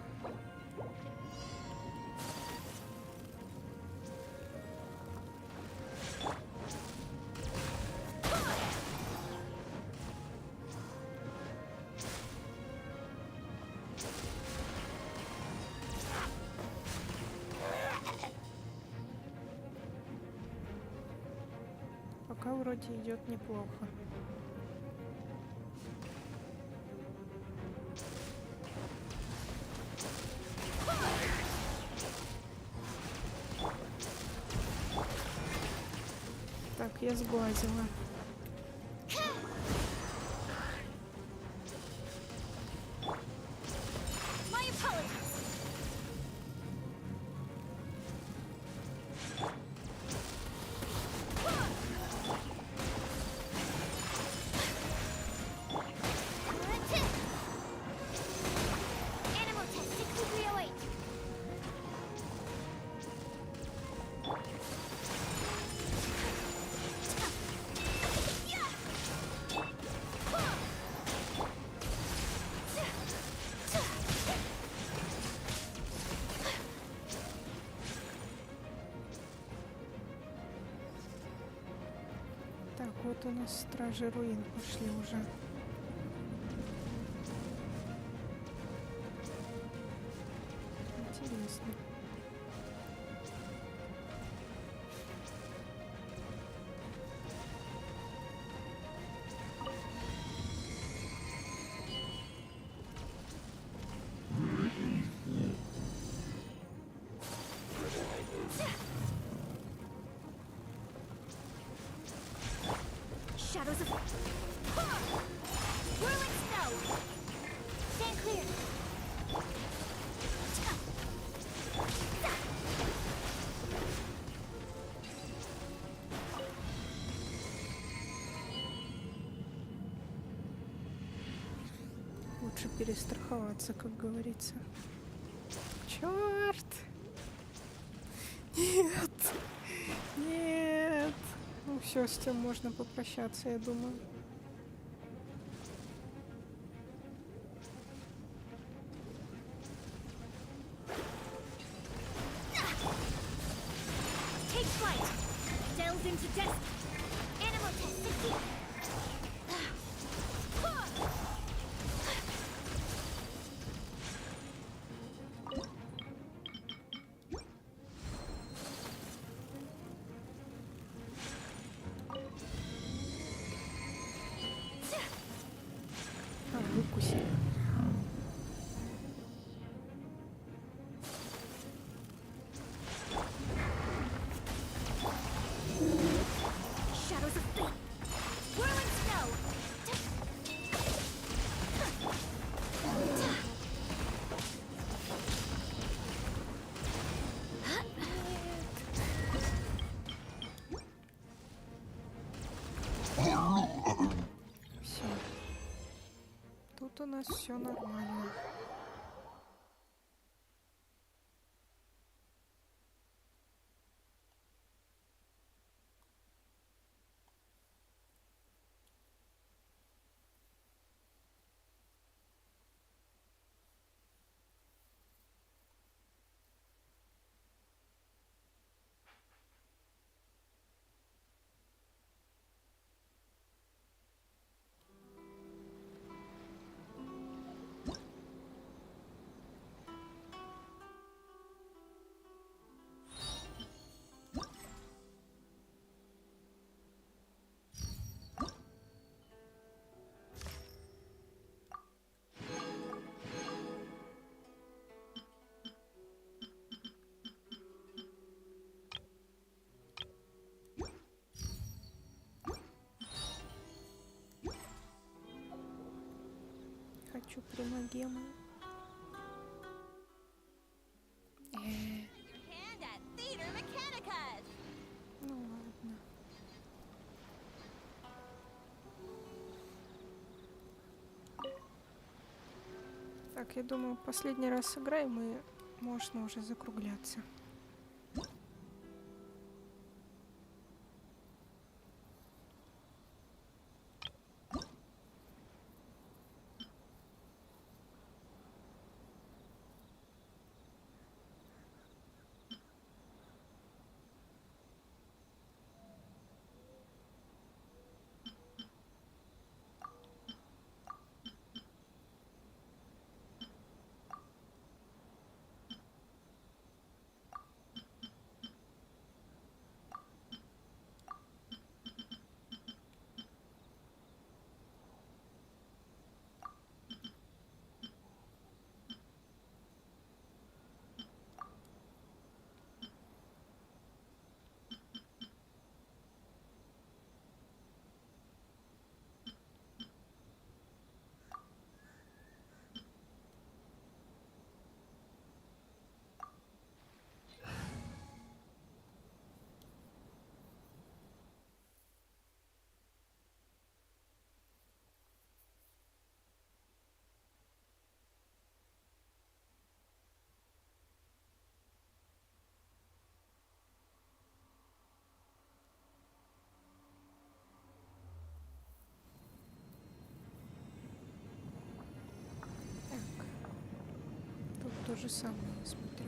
Пока вроде идет неплохо. Так, я сглазила. Так, вот у нас стражи руин пошли уже. Интересно. Shadows of whirling snow. Stand clear. лучше перестраховаться, как говорится. Черт! Нет! Нет! Ну все, с тем можно попрощаться, я думаю. Take flight. Delve into death. Animal test 60. Выкусил. Shadows of fate. Whirling snow. Все. Тут у нас все нормально. Хочу примагемы. Ну ладно. Так, я думаю, последний раз сыграем и можно уже закругляться. Тут то же самое, я смотрю.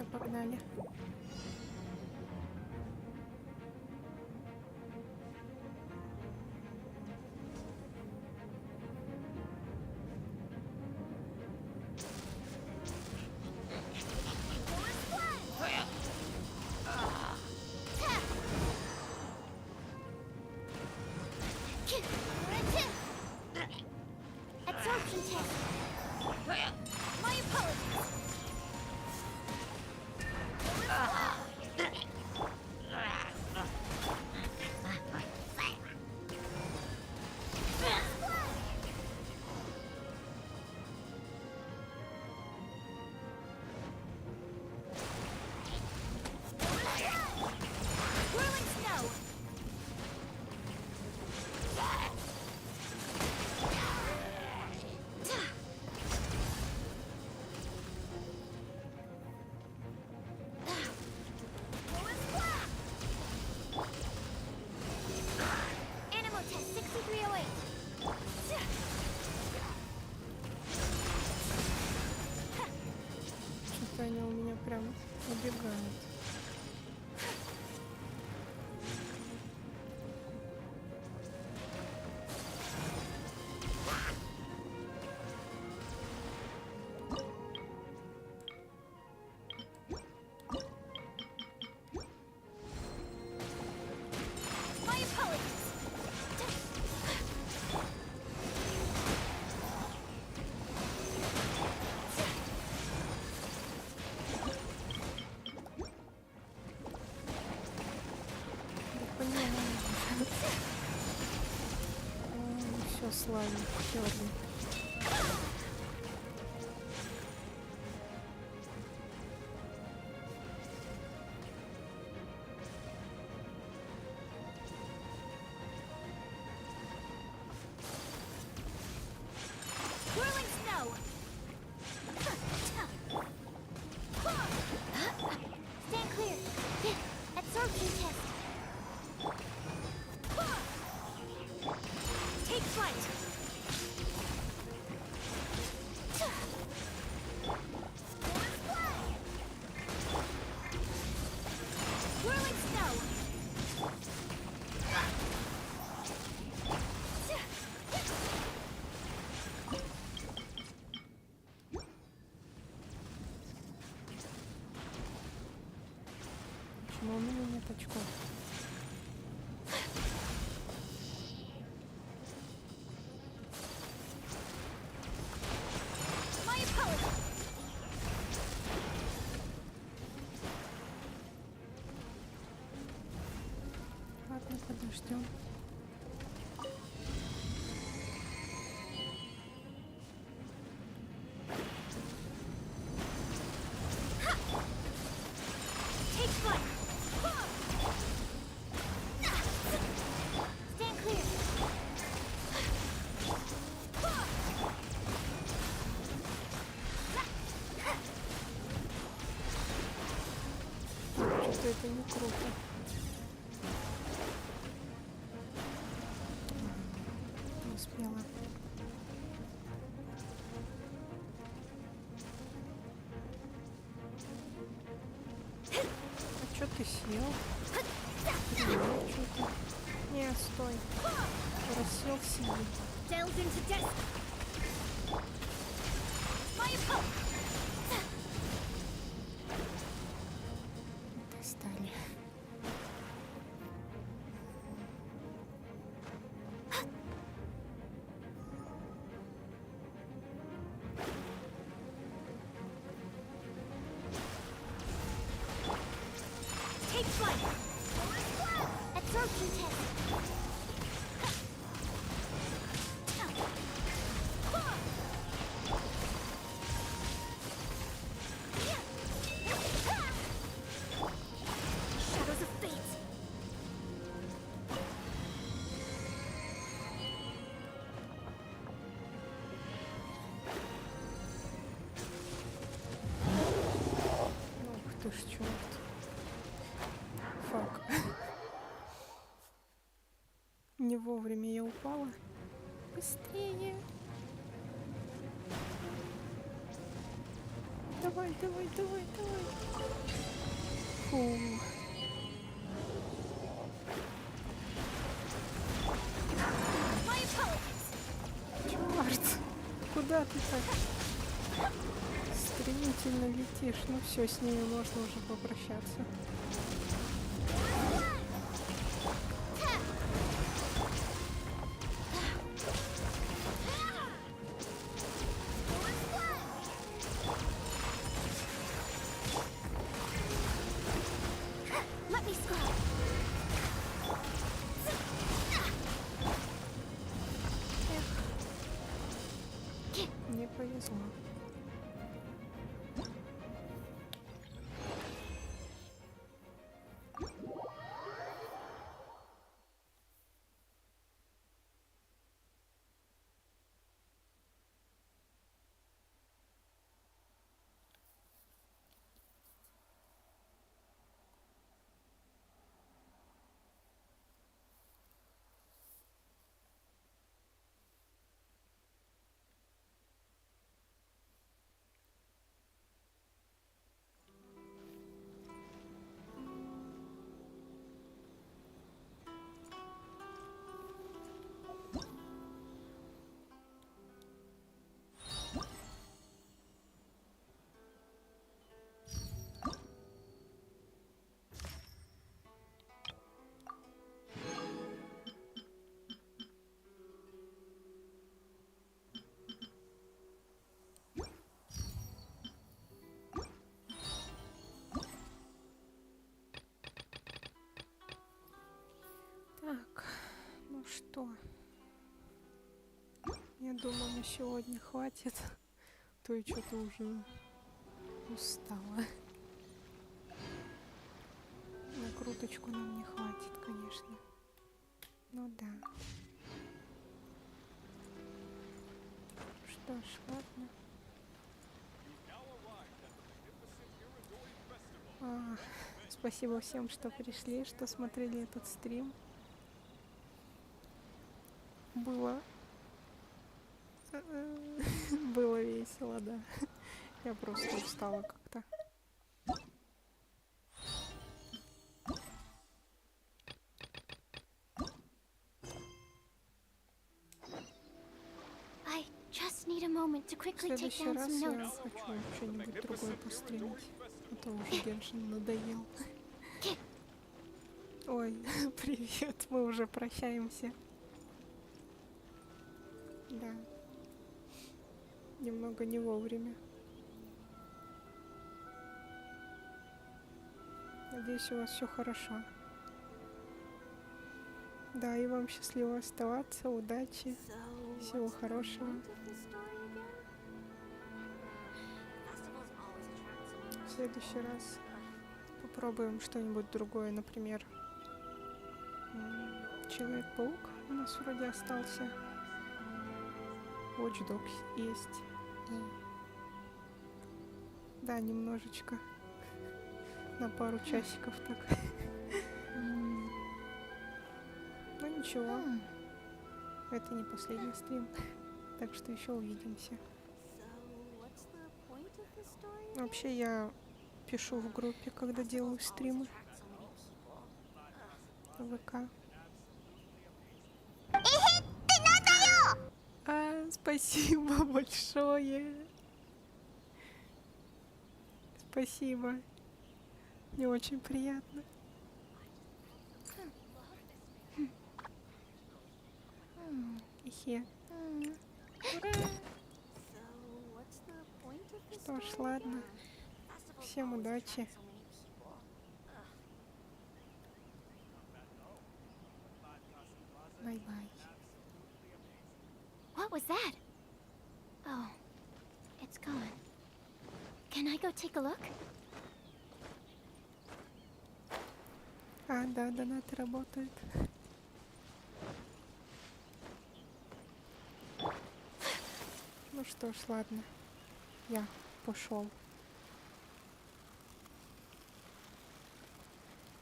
Все, погнали. Absorption test. My apologies. Whirling snow. Animal test 6308. Что-то они у меня прям убегают. My apologies. Все, славим, черный. Whirling snow. Stand clear. Absorption test. Take flight. Whirling snow. Почему у меня нет очков? My apologies. Ладно, подождем. Take flight. Stand clear. Что-то это не круто. Не успела. А чё ты сел? Что-то. Не, стой. Рассел сиди. Delve into death. My apologies. Достали. Take flight. Absorption test. Shadows of fate. Ух ты ж, черт. Фак. Не вовремя я упала. Быстрее. Давай, давай, давай, давай. Фу. Чёрт, куда ты так стремительно летишь? Ну все, с ними можно уже попрощаться. Не повезло. Так, ну что, я думаю, на сегодня хватит, то и что-то уже устала. Накруточку нам не хватит, конечно. Ну да. Что ж, ладно. Спасибо всем, что пришли, что смотрели этот стрим. Было весело, да. Я просто устала как-то. В следующий раз я хочу что-нибудь другое постримить. А то уже Геншин надоел. Ой, привет, мы уже прощаемся. Да. Немного не вовремя. Надеюсь, у вас все хорошо. Да, и вам счастливо оставаться, удачи, всего хорошего. В следующий раз попробуем что-нибудь другое, например, Человек-паук у нас вроде остался. Watch Dogs есть. И... да, немножечко. На пару часиков так. Ну ничего. Это не последний стрим. Так что еще увидимся. Вообще я пишу в группе, когда делаю стримы. ВК. Спасибо большое. Спасибо. Мне очень приятно. Ихе. Что ж, ладно. Всем удачи. Bye-bye. What was that? Oh, it's gone. Can I go take a look? А, да, донаты работают. Ну что ж, ладно. Я пошел.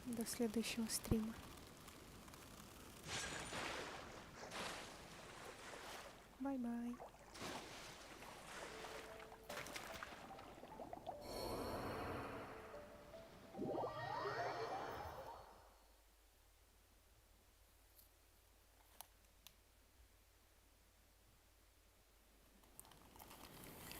До следующего стрима. Bye-bye.